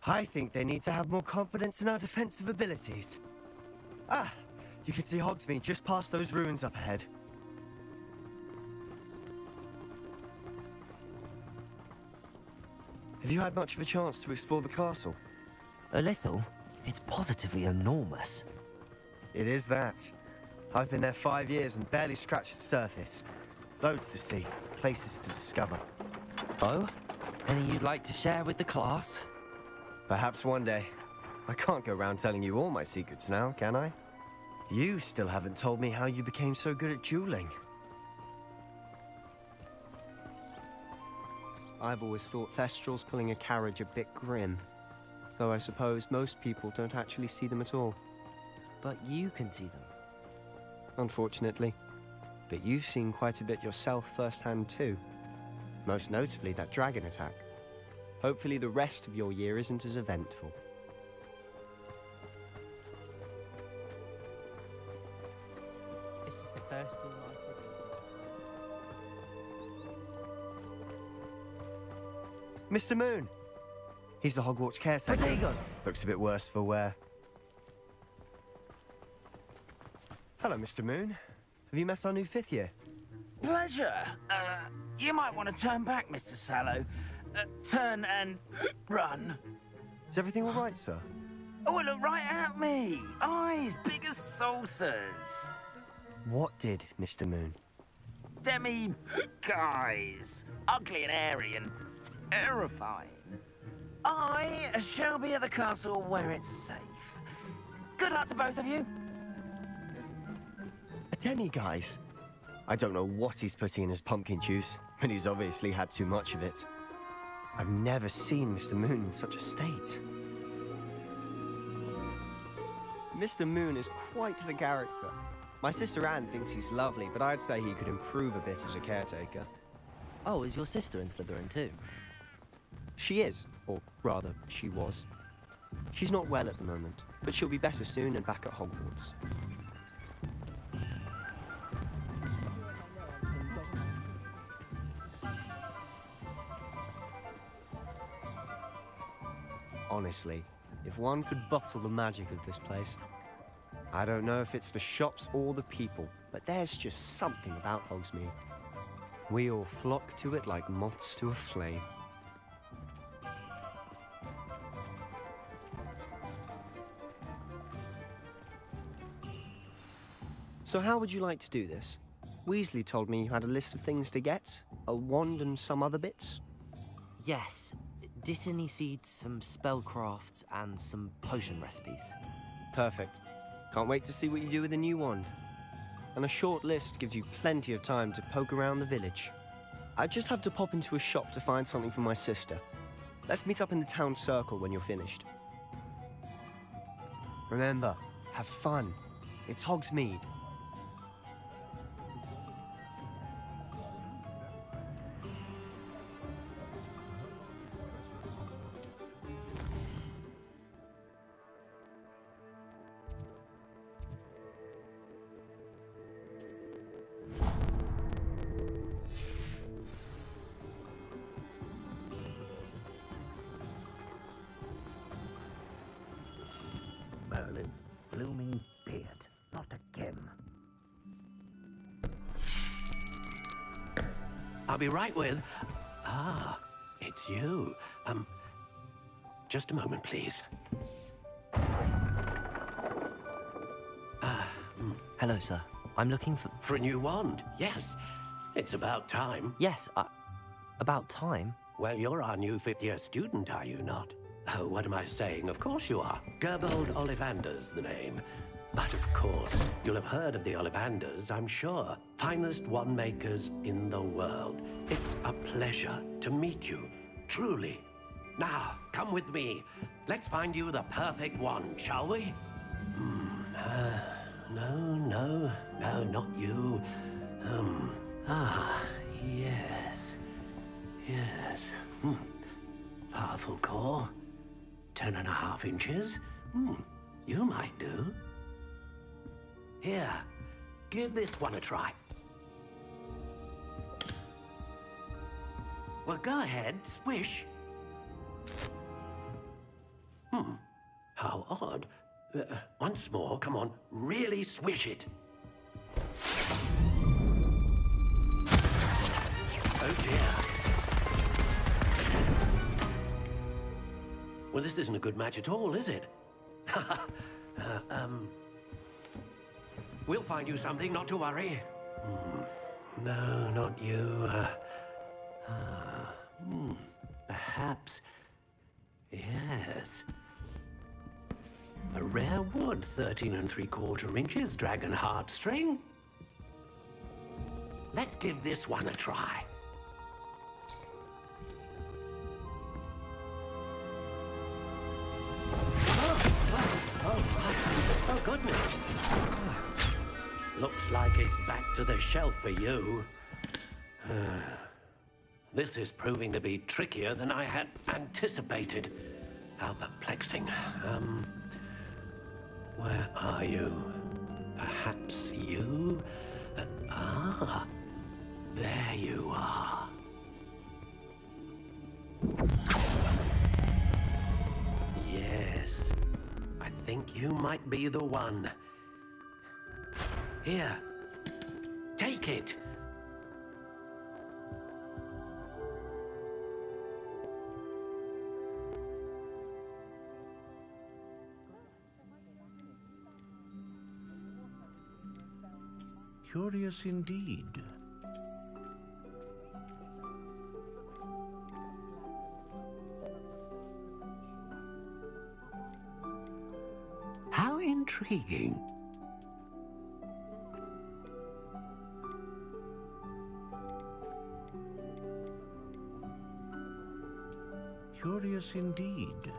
I think they need to have more confidence in our defensive abilities. Ah, you can see Hogsmeade just past those ruins up ahead. Have you had much of a chance to explore the castle? A little. It's positively enormous. It is that. I've been there 5 years and barely scratched the surface. Loads to see, places to discover. Oh? Any you'd like to share with the class? Perhaps one day. I can't go around telling you all my secrets now, can I? You still haven't told me how you became so good at dueling. I've always thought Thestrals pulling a carriage a bit grim. Though I suppose most people don't actually see them at all. But you can see them. Unfortunately. But you've seen quite a bit yourself firsthand too. Most notably that dragon attack. Hopefully the rest of your year isn't as eventful. This is the first thing Mr. Moon! He's the Hogwarts caretaker. Radeon! Looks a bit worse for wear. Hello, Mr. Moon. Have you met our new 5th year? Pleasure. You might want to turn back, Mr. Sallow. Turn and run. Is everything all right, sir? Oh, look right at me. Eyes big as saucers. What did, Mr. Moon? Guys. Ugly and airy and terrifying. I shall be at the castle where it's safe. Good luck to both of you. A demi-guise? I don't know what he's putting in his pumpkin juice, but he's obviously had too much of it. I've never seen Mr. Moon in such a state. Mr. Moon is quite the character. My sister Anne thinks he's lovely, but I'd say he could improve a bit as a caretaker. Oh, is your sister in Slytherin too? She is, or rather, she was. She's not well at the moment, but she'll be better soon and back at Hogwarts. Honestly, if one could bottle the magic of this place. I don't know if it's the shops or the people, but there's just something about Hogsmeade. We all flock to it like moths to a flame. So how would you like to do this? Weasley told me you had a list of things to get, a wand and some other bits. Yes. Dittany seeds, some spellcrafts, and some potion recipes. Perfect. Can't wait to see what you do with the new wand. And a short list gives you plenty of time to poke around the village. I just have to pop into a shop to find something for my sister. Let's meet up in the town circle when you're finished. Remember, have fun. It's Hogsmeade. blooming beard. Not again. I'll be right with... Ah, it's you. Just a moment, please. Hello, sir. I'm looking for... For a new wand, yes. It's about time. Yes, about time? Well, you're our new fifth-year student, are you not? Oh, what am I saying? Of course you are. Gerbold Ollivander's the name. But of course, you'll have heard of the Ollivanders, I'm sure. Finest wand makers in the world. It's a pleasure to meet you, truly. Now, come with me. Let's find you the perfect wand, shall we? No, not you. Yes. Powerful core. 10.5 inches. You might do. Here, give this one a try. Well, go ahead, swish. How odd. Once more, come on, really swish it. Oh dear. Well, this isn't a good match at all, is it? We'll find you something, not to worry. No, not you. Perhaps... Yes. A rare wood, 13 3/4 inches, dragon heartstring. Let's give this one a try. Oh, goodness. Looks like it's back to the shelf for you. This is proving to be trickier than I had anticipated. How perplexing. Where are you? Perhaps you? There you are. Yes, I think you might be the one. Here, take it. Curious indeed. How intriguing. Curious indeed.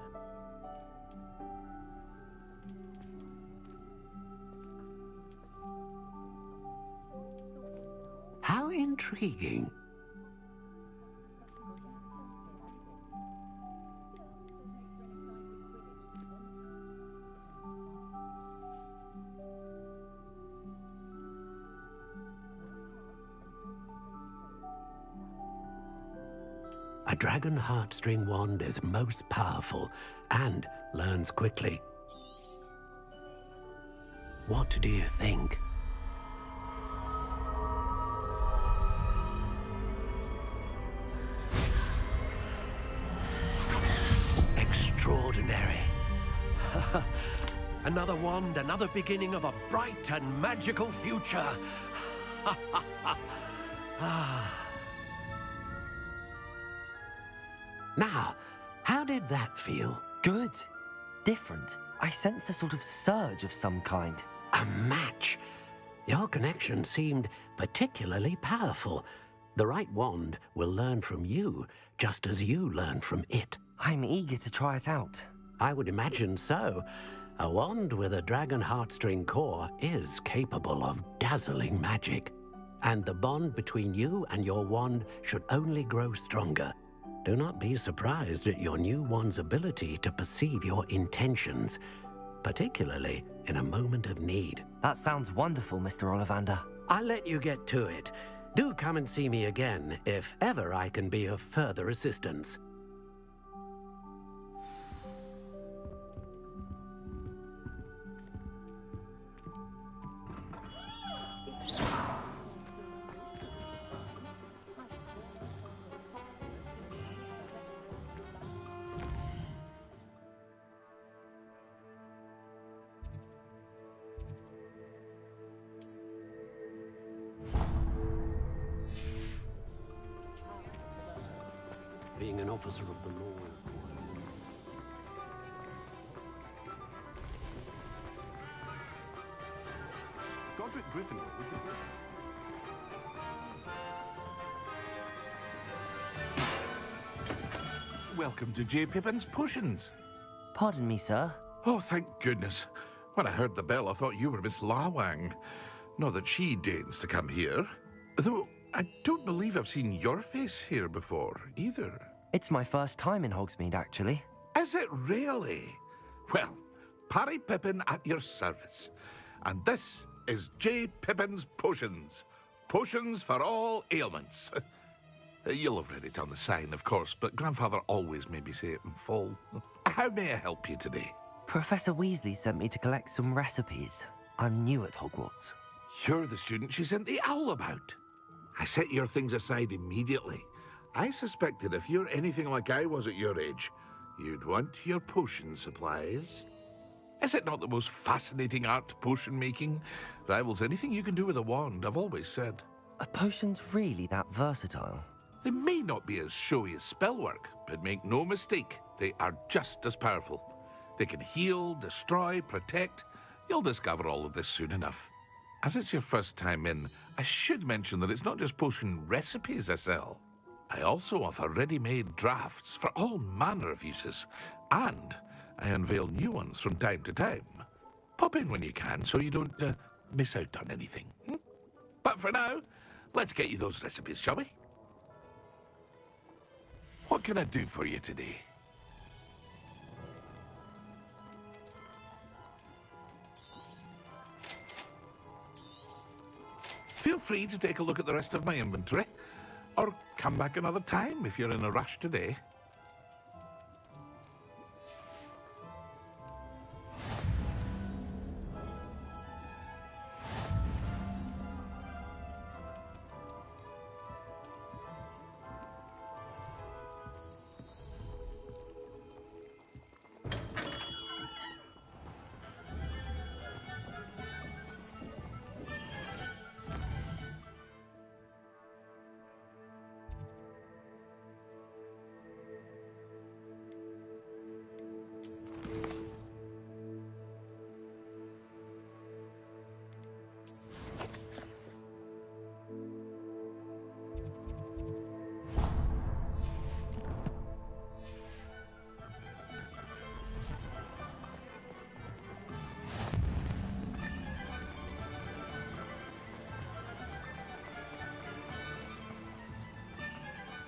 How intriguing. A dragon heartstring wand is most powerful and learns quickly. What do you think? Extraordinary. Another wand, another beginning of a bright and magical future. Now, how did that feel? Good. Different. I sensed a sort of surge of some kind. A match. Your connection seemed particularly powerful. The right wand will learn from you, just as you learn from it. I'm eager to try it out. I would imagine so. A wand with a dragon heartstring core is capable of dazzling magic. And the bond between you and your wand should only grow stronger. Do not be surprised at your new wand's ability to perceive your intentions, particularly in a moment of need. That sounds wonderful, Mr. Ollivander. I'll let you get to it. Do come and see me again if ever I can be of further assistance. being an officer of the law. Godric Gryffindor would be good. Welcome to J. Pippin's Potions. Pardon me, sir. Oh, thank goodness. When I heard the bell, I thought you were Miss Lawang. Not that she deigns to come here. Though, I don't believe I've seen your face here before, either. It's my first time in Hogsmeade, actually. Is it really? Well, Parry Pippin at your service. And this is J. Pippin's Potions. Potions for all ailments. You'll have read it on the sign, of course, but Grandfather always made me say it in full. How may I help you today? Professor Weasley sent me to collect some recipes. I'm new at Hogwarts. You're the student she sent the owl about. I set your things aside immediately. I suspected if you're anything like I was at your age, you'd want your potion supplies. Is it not the most fascinating art, potion making? Rivals anything you can do with a wand, I've always said. Are potions really that versatile? They may not be as showy as spellwork, but make no mistake, they are just as powerful. They can heal, destroy, protect. You'll discover all of this soon enough. As it's your first time in, I should mention that it's not just potion recipes I sell. I also offer ready-made drafts for all manner of uses, and I unveil new ones from time to time. Pop in when you can so you don't miss out on anything. But for now, let's get you those recipes, shall we? What can I do for you today? Feel free to take a look at the rest of my inventory, or come back another time if you're in a rush today.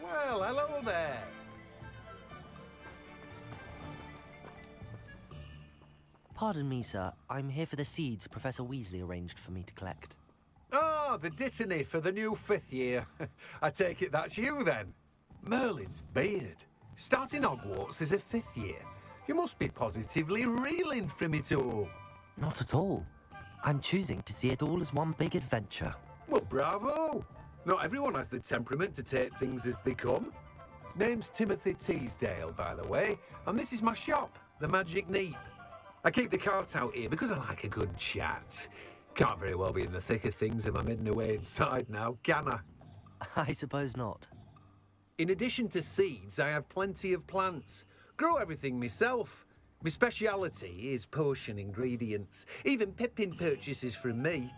Well, hello there. Pardon me, sir. I'm here for the seeds Professor Weasley arranged for me to collect. Oh, the dittany for the new 5th year. I take it that's you, then. Merlin's beard. Starting Hogwarts as a 5th year. You must be positively reeling from it all. Not at all. I'm choosing to see it all as one big adventure. Well, bravo. Not everyone has the temperament to take things as they come. Name's Timothy Teasdale, by the way, and this is my shop, the Magic Neep. I keep the cart out here because I like a good chat. Can't very well be in the thick of things if I'm hidden away inside now, can I? I suppose not. In addition to seeds, I have plenty of plants. Grow everything myself. My speciality is potion ingredients. Even Pippin purchases from me.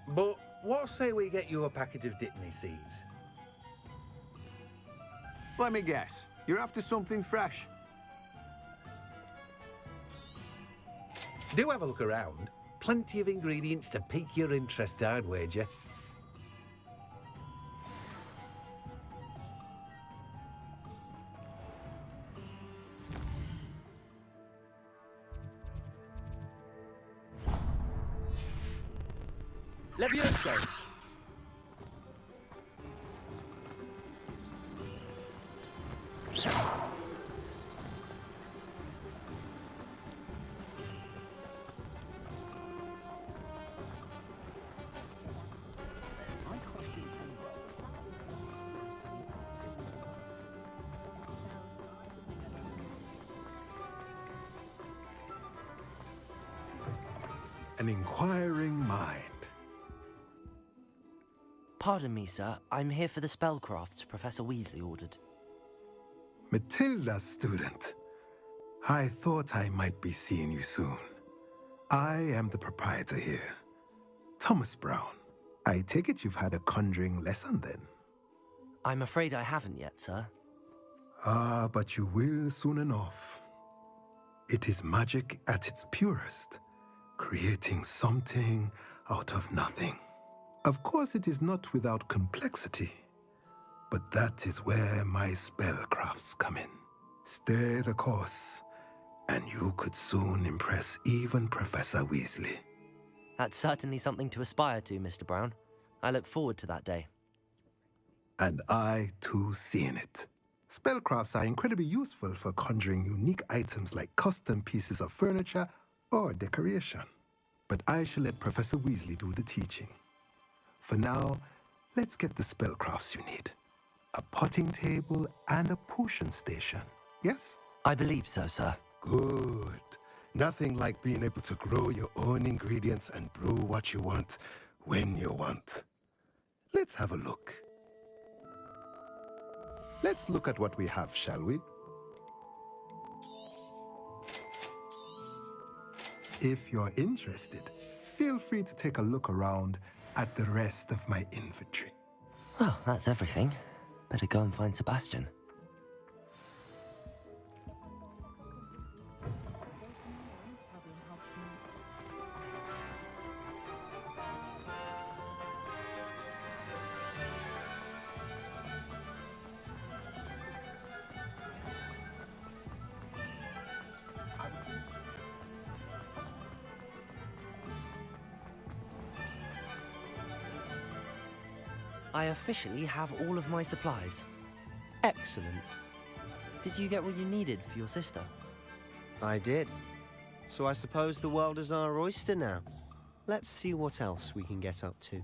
But what say we get you a packet of Dittany seeds? Let me guess. You're after something fresh. Do have a look around. Plenty of ingredients to pique your interest, I'd wager. Levioso! An inquiring mind. Pardon me, sir. I'm here for the spellcrafts Professor Weasley ordered. Matilda's student. I thought I might be seeing you soon. I am the proprietor here, Thomas Brown. I take it you've had a conjuring lesson then? I'm afraid I haven't yet, sir. Ah, but you will soon enough. It is magic at its purest, creating something out of nothing. Of course, it is not without complexity, but that is where my spellcrafts come in. Stay the course, and you could soon impress even Professor Weasley. That's certainly something to aspire to, Mr. Brown. I look forward to that day. And I, too, see in it. Spellcrafts are incredibly useful for conjuring unique items like custom pieces of furniture or decoration. But I shall let Professor Weasley do the teaching. For now, let's get the spellcrafts you need. A potting table and a potion station, yes? I believe so, sir. Good. Nothing like being able to grow your own ingredients and brew what you want when you want. Let's have a look. Let's look at what we have, shall we? If you're interested, feel free to take a look around at the rest of my inventory. Well, that's everything. Better go and find Sebastian. I officially have all of my supplies. Excellent. Did you get what you needed for your sister? I did. So I suppose the world is our oyster now. Let's see what else we can get up to.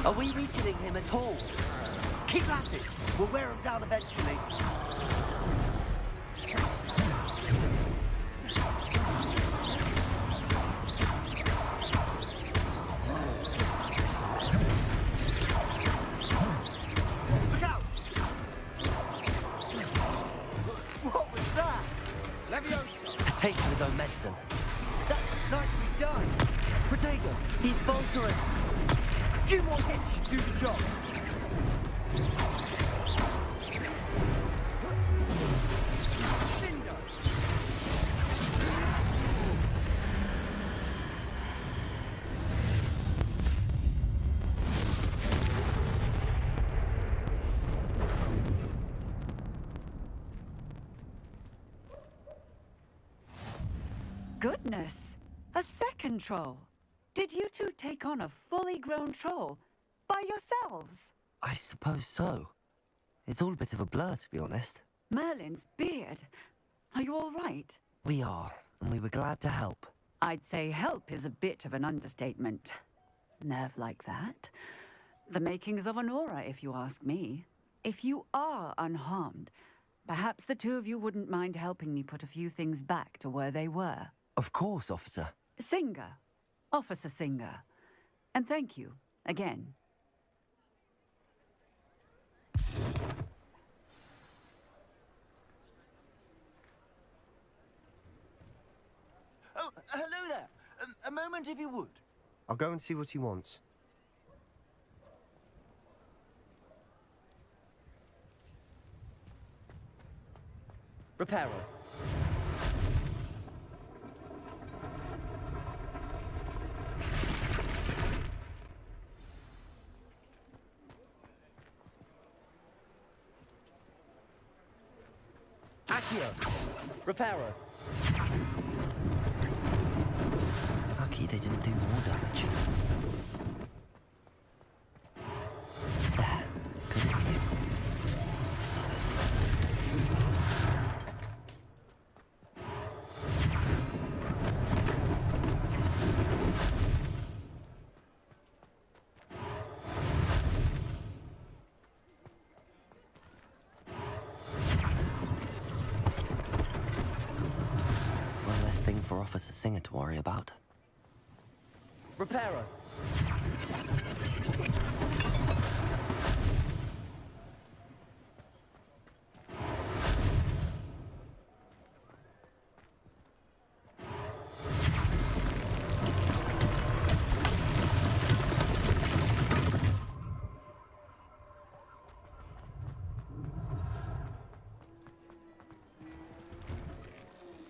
Are we weakening him at all? Keep at it! We'll wear him down eventually. Look out! What was that? Leviosa! A taste of his own medicine. Nicely done! Protego, he's faltering! A few more hits should do the job! Goodness! A second troll! Did you two take on a fully grown troll by yourselves? I suppose so. It's all a bit of a blur, to be honest. Merlin's beard. Are you all right? We are, and we were glad to help. I'd say help is a bit of an understatement. Nerve like that. The makings of an aura, if you ask me. If you are unharmed, perhaps the two of you wouldn't mind helping me put a few things back to where they were. Of course, officer. Singer. Officer Singer. And thank you, again. Oh, hello there. A moment if you would. I'll go and see what he wants. Reparo. Accio! Reparo! Lucky they didn't do more damage. There. Good as new. One less thing for Officer Singer to worry about. Reparo!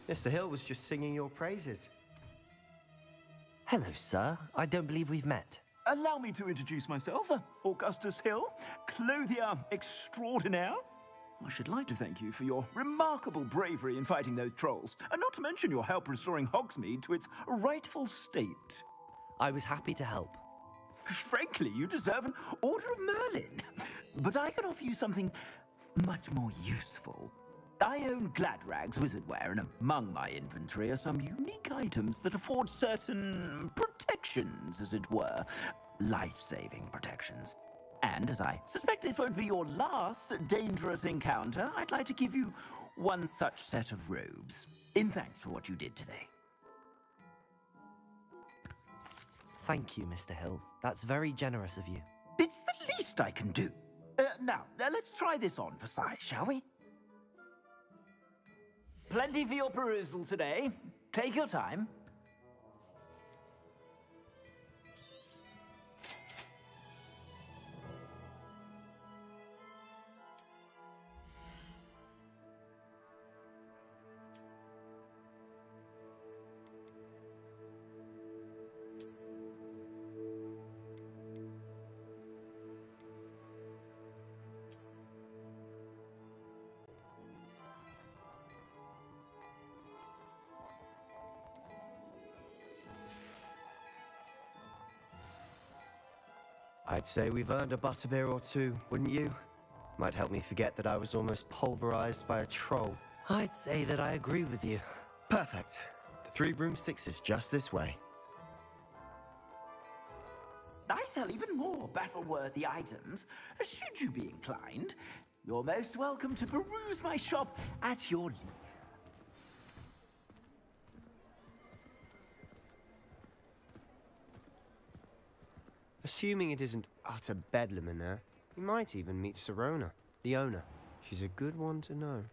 Mr. Hill was just singing your praises. Hello, sir. I don't believe we've met. Allow me to introduce myself, Augustus Hill, clothier extraordinaire. I should like to thank you for your remarkable bravery in fighting those trolls, and not to mention your help restoring Hogsmeade to its rightful state. I was happy to help. Frankly, you deserve an Order of Merlin. But I can offer you something much more useful. I own Gladrag's wizardware, and among my inventory are some unique items that afford certain protections, as it were. Life-saving protections. And as I suspect this won't be your last dangerous encounter, I'd like to give you one such set of robes, in thanks for what you did today. Thank you, Mr. Hill. That's very generous of you. It's the least I can do. Now, let's try this on for size, shall we? Plenty for your perusal today. Take your time. I'd say we've earned a butterbeer or two, wouldn't you? Might help me forget that I was almost pulverized by a troll. I'd say that I agree with you. Perfect. The Three Broomsticks is just this way. I sell even more battle-worthy items. Should you be inclined, you're most welcome to peruse my shop at your leisure. Assuming it isn't utter bedlam in there, you might even meet Sirona, the owner. She's a good one to know.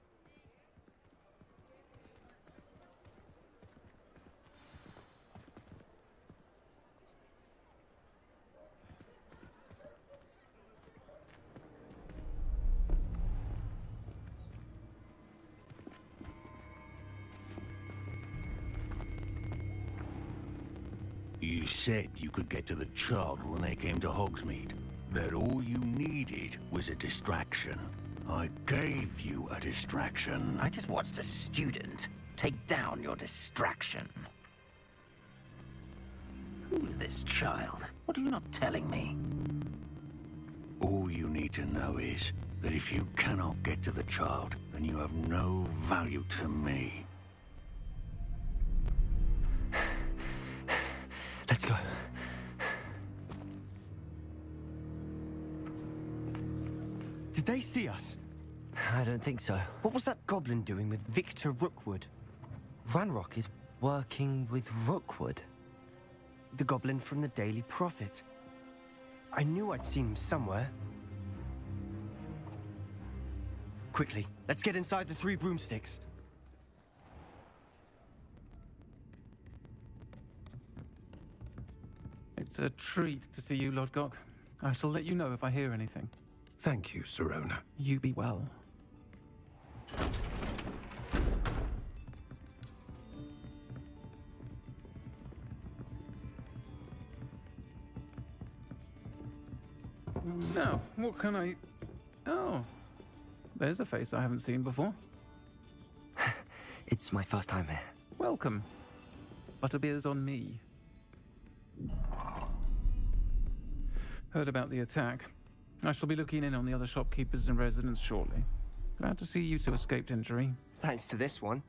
You said you could get to the child when they came to Hogsmeade. That all you needed was a distraction. I gave you a distraction. I just watched a student take down your distraction. Who's this child? What are you not telling me? All you need to know is that if you cannot get to the child, then you have no value to me. Let's go. Did they see us? I don't think so. What was that goblin doing with Victor Rookwood? Ranrock is working with Rookwood. The goblin from the Daily Prophet. I knew I'd seen him somewhere. Quickly, let's get inside the Three Broomsticks. It's a treat to see you, Lodgok. I shall let you know if I hear anything. Thank you, Sirona. You be well. Now, what can I... Oh, there's a face I haven't seen before. It's my first time here. Welcome. Butterbeer's on me. Heard about the attack. I shall be looking in on the other shopkeepers and residents shortly. Glad to see you two escaped injury. Thanks to this one.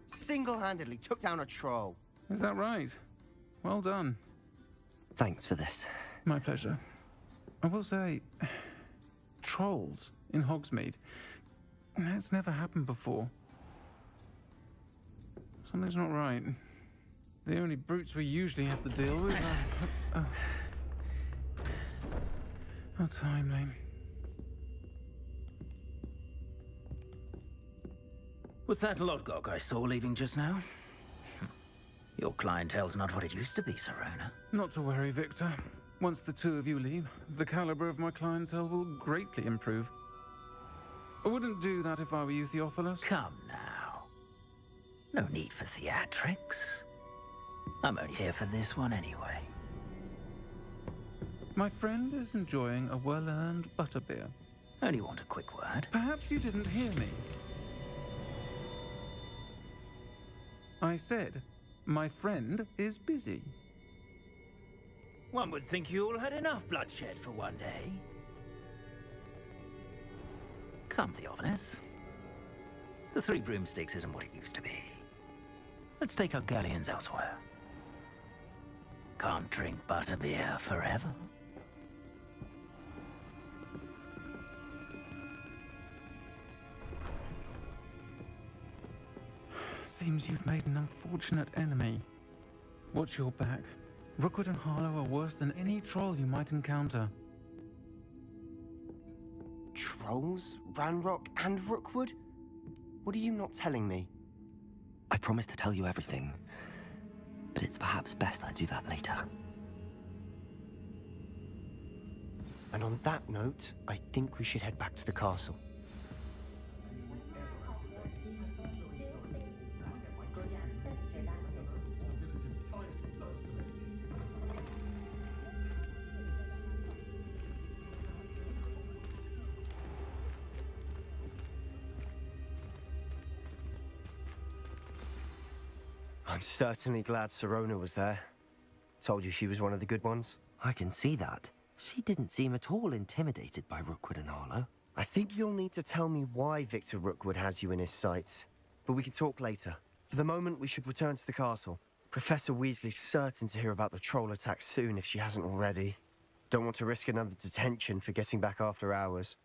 Single-handedly took down a troll. Is that right? Well done. Thanks for this. My pleasure. I will say, trolls in Hogsmeade. That's never happened before. Something's not right. The only brutes we usually have to deal with are... How timely. Was that Lodgok I saw leaving just now? Your clientele's not what it used to be, Serona. Not to worry, Victor. Once the two of you leave, the caliber of my clientele will greatly improve. I wouldn't do that if I were you, Theophilus. Come now. No need for theatrics. I'm only here for this one anyway. My friend is enjoying a well-earned butterbeer. Only want a quick word. Perhaps you didn't hear me. I said, my friend is busy. One would think you all had enough bloodshed for one day. Come, Theophilus. The Three Broomsticks isn't what it used to be. Let's take our galleons elsewhere. Can't drink butterbeer forever. Seems you've made an unfortunate enemy. Watch your back. Rookwood and Harlow are worse than any troll you might encounter. Trolls? Ranrock and Rookwood? What are you not telling me? I promised to tell you everything, but it's perhaps best I do that later. And on that note, I think we should head back to the castle. I'm certainly glad Serona was there. Told you she was one of the good ones. I can see that. She didn't seem at all intimidated by Rookwood and Harlow. I think you'll need to tell me why Victor Rookwood has you in his sights. But we can talk later. For the moment, we should return to the castle. Professor Weasley's certain to hear about the troll attack soon if she hasn't already. Don't want to risk another detention for getting back after hours.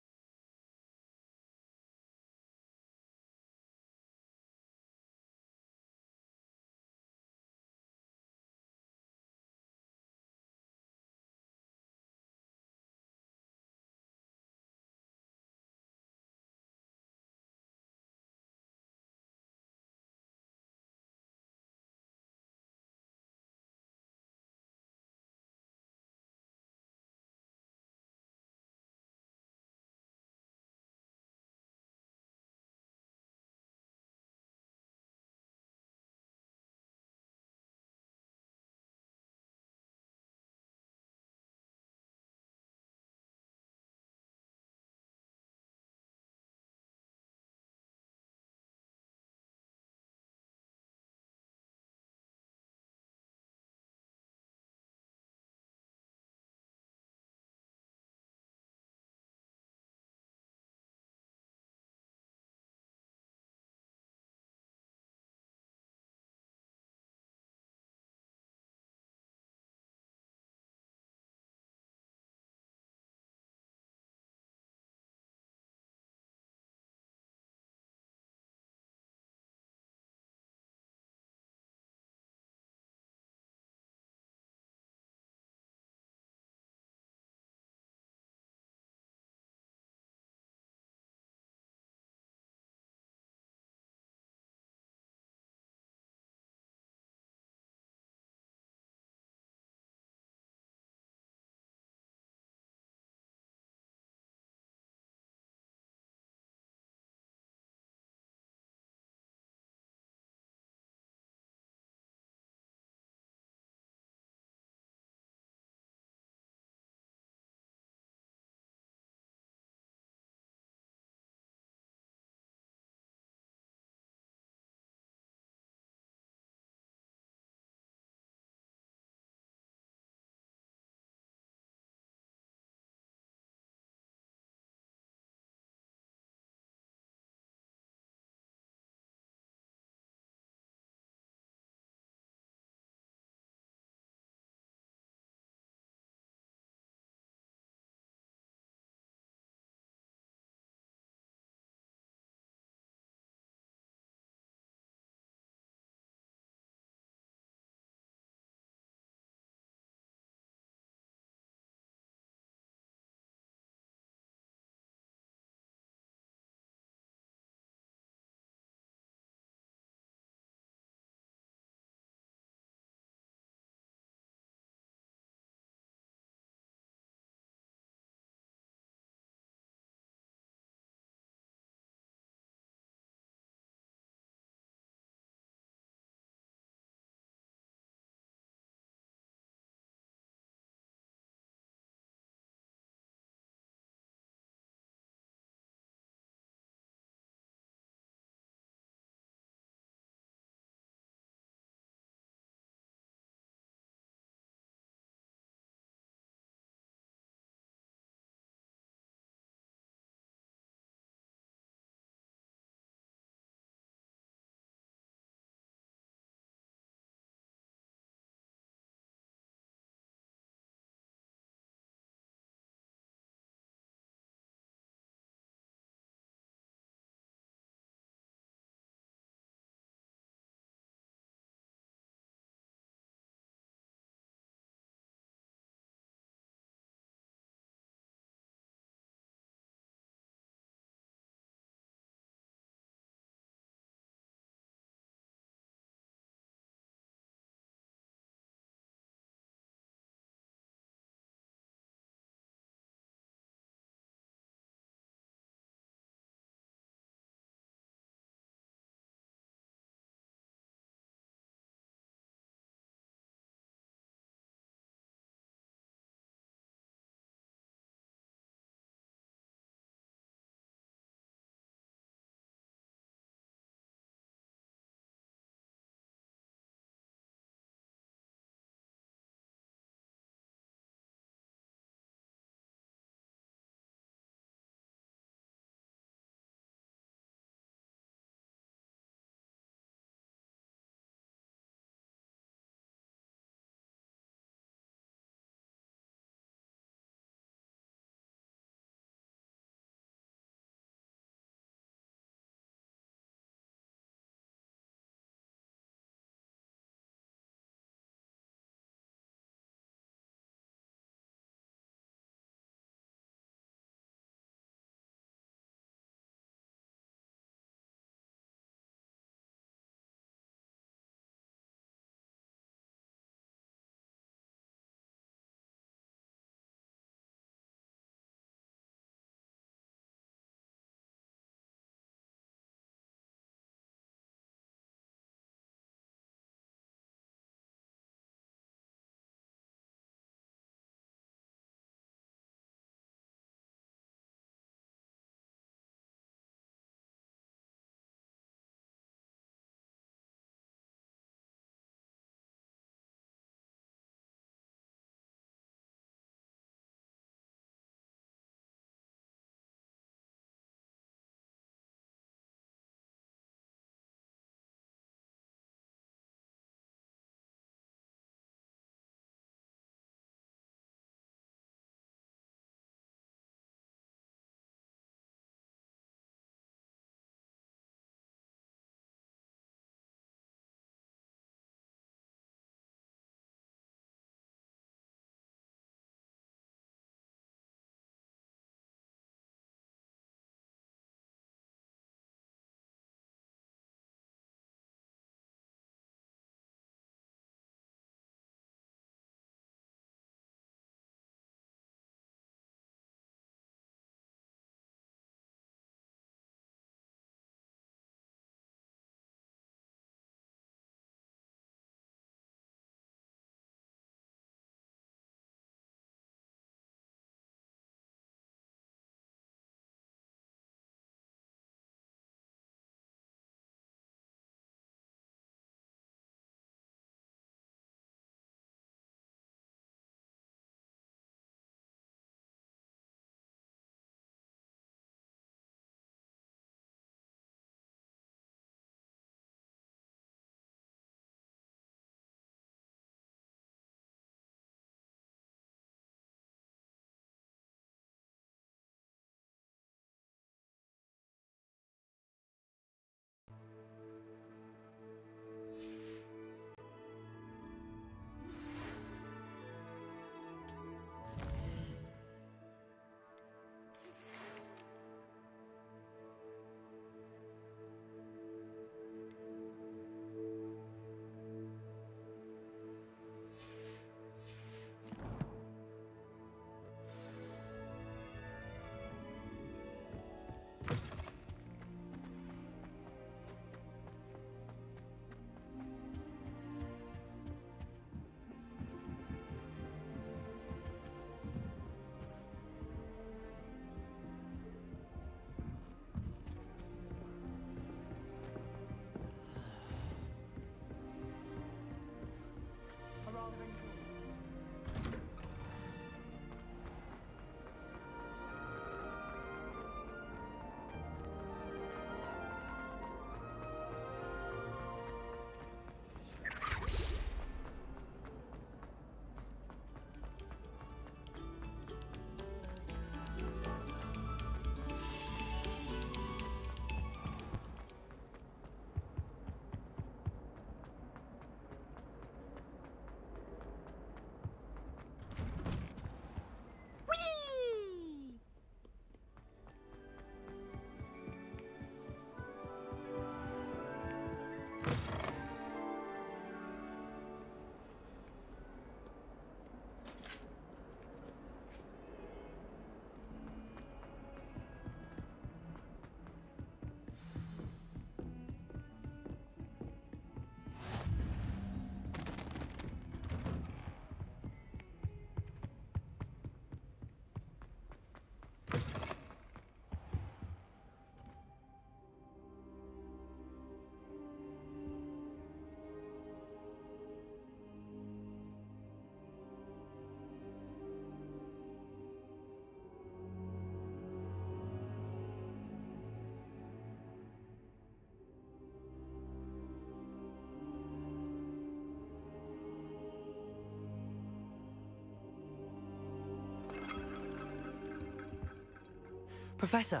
Professor,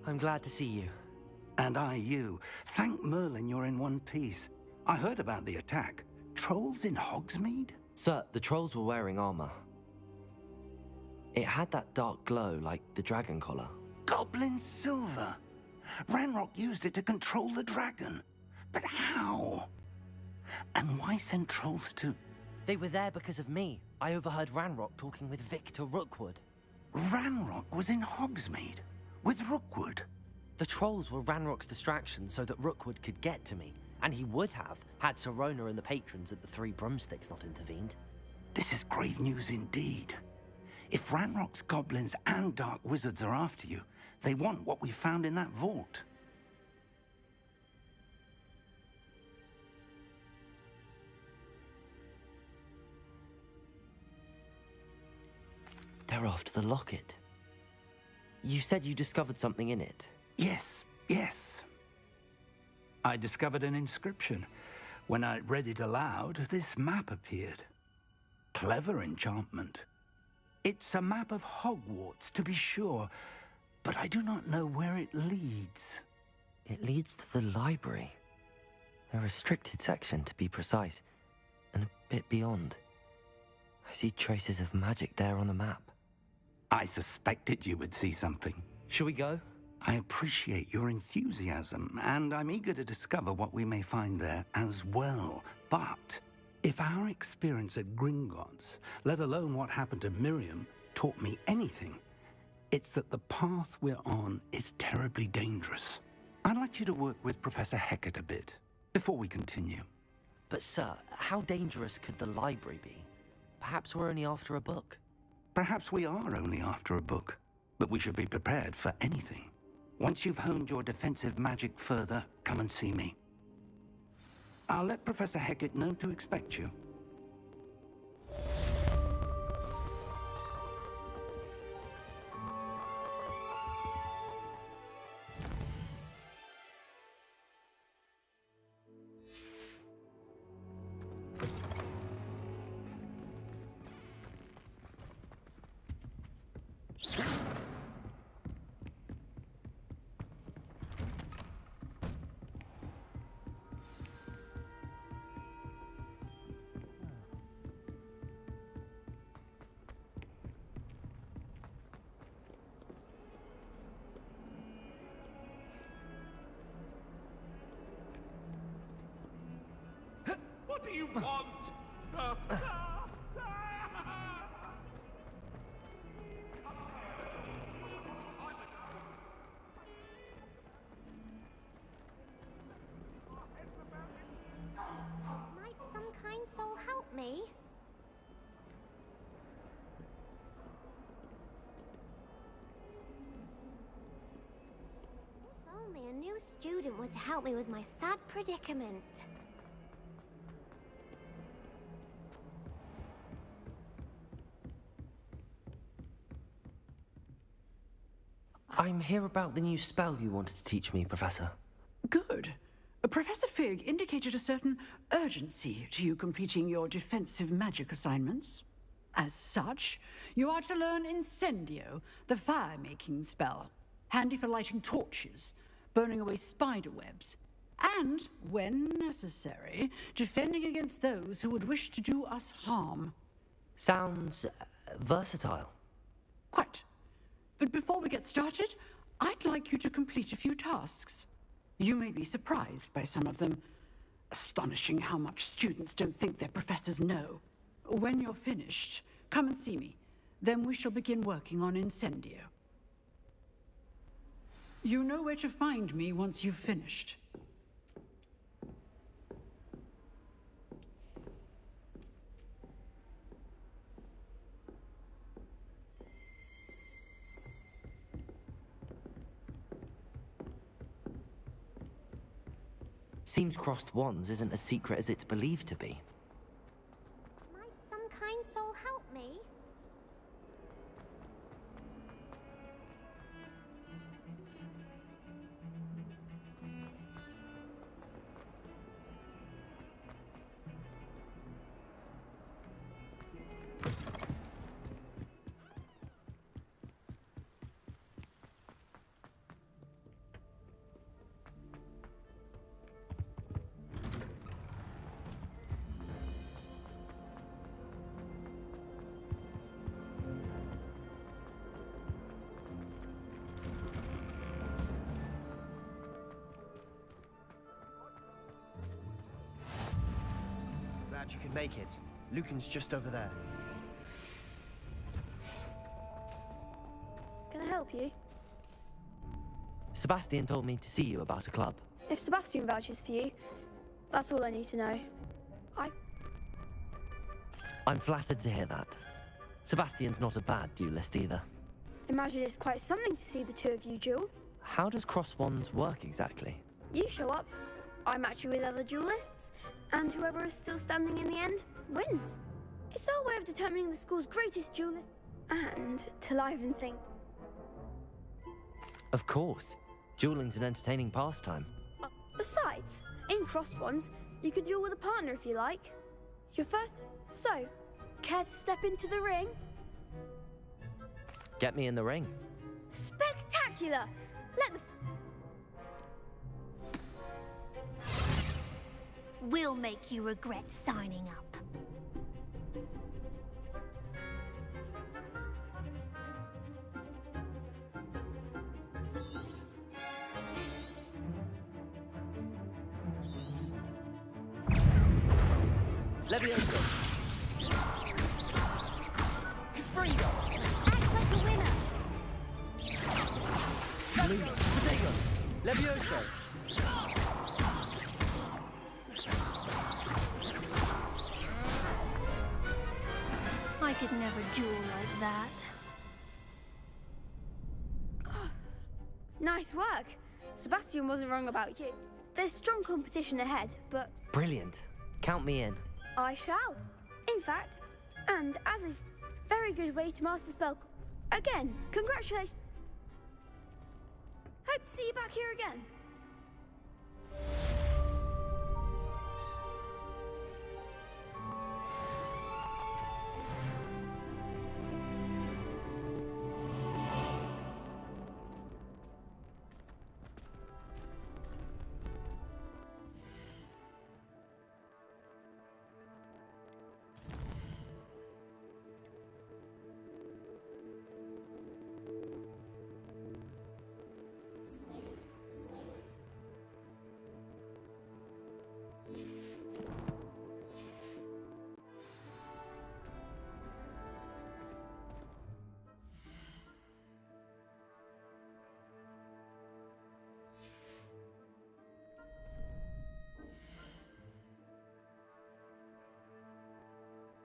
I'm glad to see you. And I you. Thank Merlin you're in one piece. I heard about the attack. Trolls in Hogsmeade? Sir, the trolls were wearing armor. It had that dark glow like the dragon collar. Goblin silver. Ranrock used it to control the dragon. But how? And why send trolls to... They were there because of me. I overheard Ranrock talking with Victor Rookwood. Ranrock was in Hogsmeade? With Rookwood? The trolls were Ranrock's distraction so that Rookwood could get to me. And he would have, had Sirona and the patrons at the Three Broomsticks not intervened. This is grave news indeed. If Ranrock's goblins and dark wizards are after you, they want what we found in that vault. They're after the locket. You said you discovered something in it. Yes. I discovered an inscription. When I read it aloud, this map appeared. Clever enchantment. It's a map of Hogwarts, to be sure, but I do not know where it leads. It leads to the library. A restricted section, to be precise, and a bit beyond. I see traces of magic there on the map. I suspected you would see something. Shall we go? I appreciate your enthusiasm, and I'm eager to discover what we may find there as well. But if our experience at Gringotts, let alone what happened to Miriam, taught me anything, it's that the path we're on is terribly dangerous. I'd like you to work with Professor Hecat a bit before we continue. But sir, how dangerous could the library be? Perhaps we're only after a book. Perhaps we are only after a book, but we should be prepared for anything. Once you've honed your defensive magic further, come and see me. I'll let Professor Hecat know to expect you. What do you want? Might some kind soul help me? If only a new student were to help me with my sad predicament. I'm here about the new spell you wanted to teach me, Professor. Good. Professor Fig indicated a certain urgency to you completing your defensive magic assignments. As such, you are to learn Incendio, the fire-making spell, handy for lighting torches, burning away spider webs, and, when necessary, defending against those who would wish to do us harm. Sounds versatile. Quite. But before we get started, I'd like you to complete a few tasks. You may be surprised by some of them. Astonishing how much students don't think their professors know. When you're finished, come and see me. Then we shall begin working on Incendio. You know where to find me once you've finished. Seems crossed wands isn't as secret as it's believed to be. Might some kind soul help me? can make it. Lucan's just over there. Can I help you? Sebastian told me to see you about a club. If Sebastian vouches for you, that's all I need to know. I'm flattered to hear that. Sebastian's not a bad duelist either. Imagine it's quite something to see the two of you duel. How does cross wands work exactly? You show up, I match you with other duelists, and whoever is still standing in the end wins. It's our way of determining the school's greatest duelist, and to liven things. Of course. Dueling's an entertaining pastime. Besides, in crossed ones, you could duel with a partner if you like. You're first, so, care to step into the ring? Get me in the ring. Spectacular! Let the... We'll make you regret signing up. Levioso! Freedom! Act like a winner! Luna, Protego! Levioso! I could never duel like that. Nice work! Sebastian wasn't wrong about you. There's strong competition ahead, but Brilliant. Count me in. I shall. In fact, and as a very good way to master spell... Again, congratulations. Hope to see you back here again.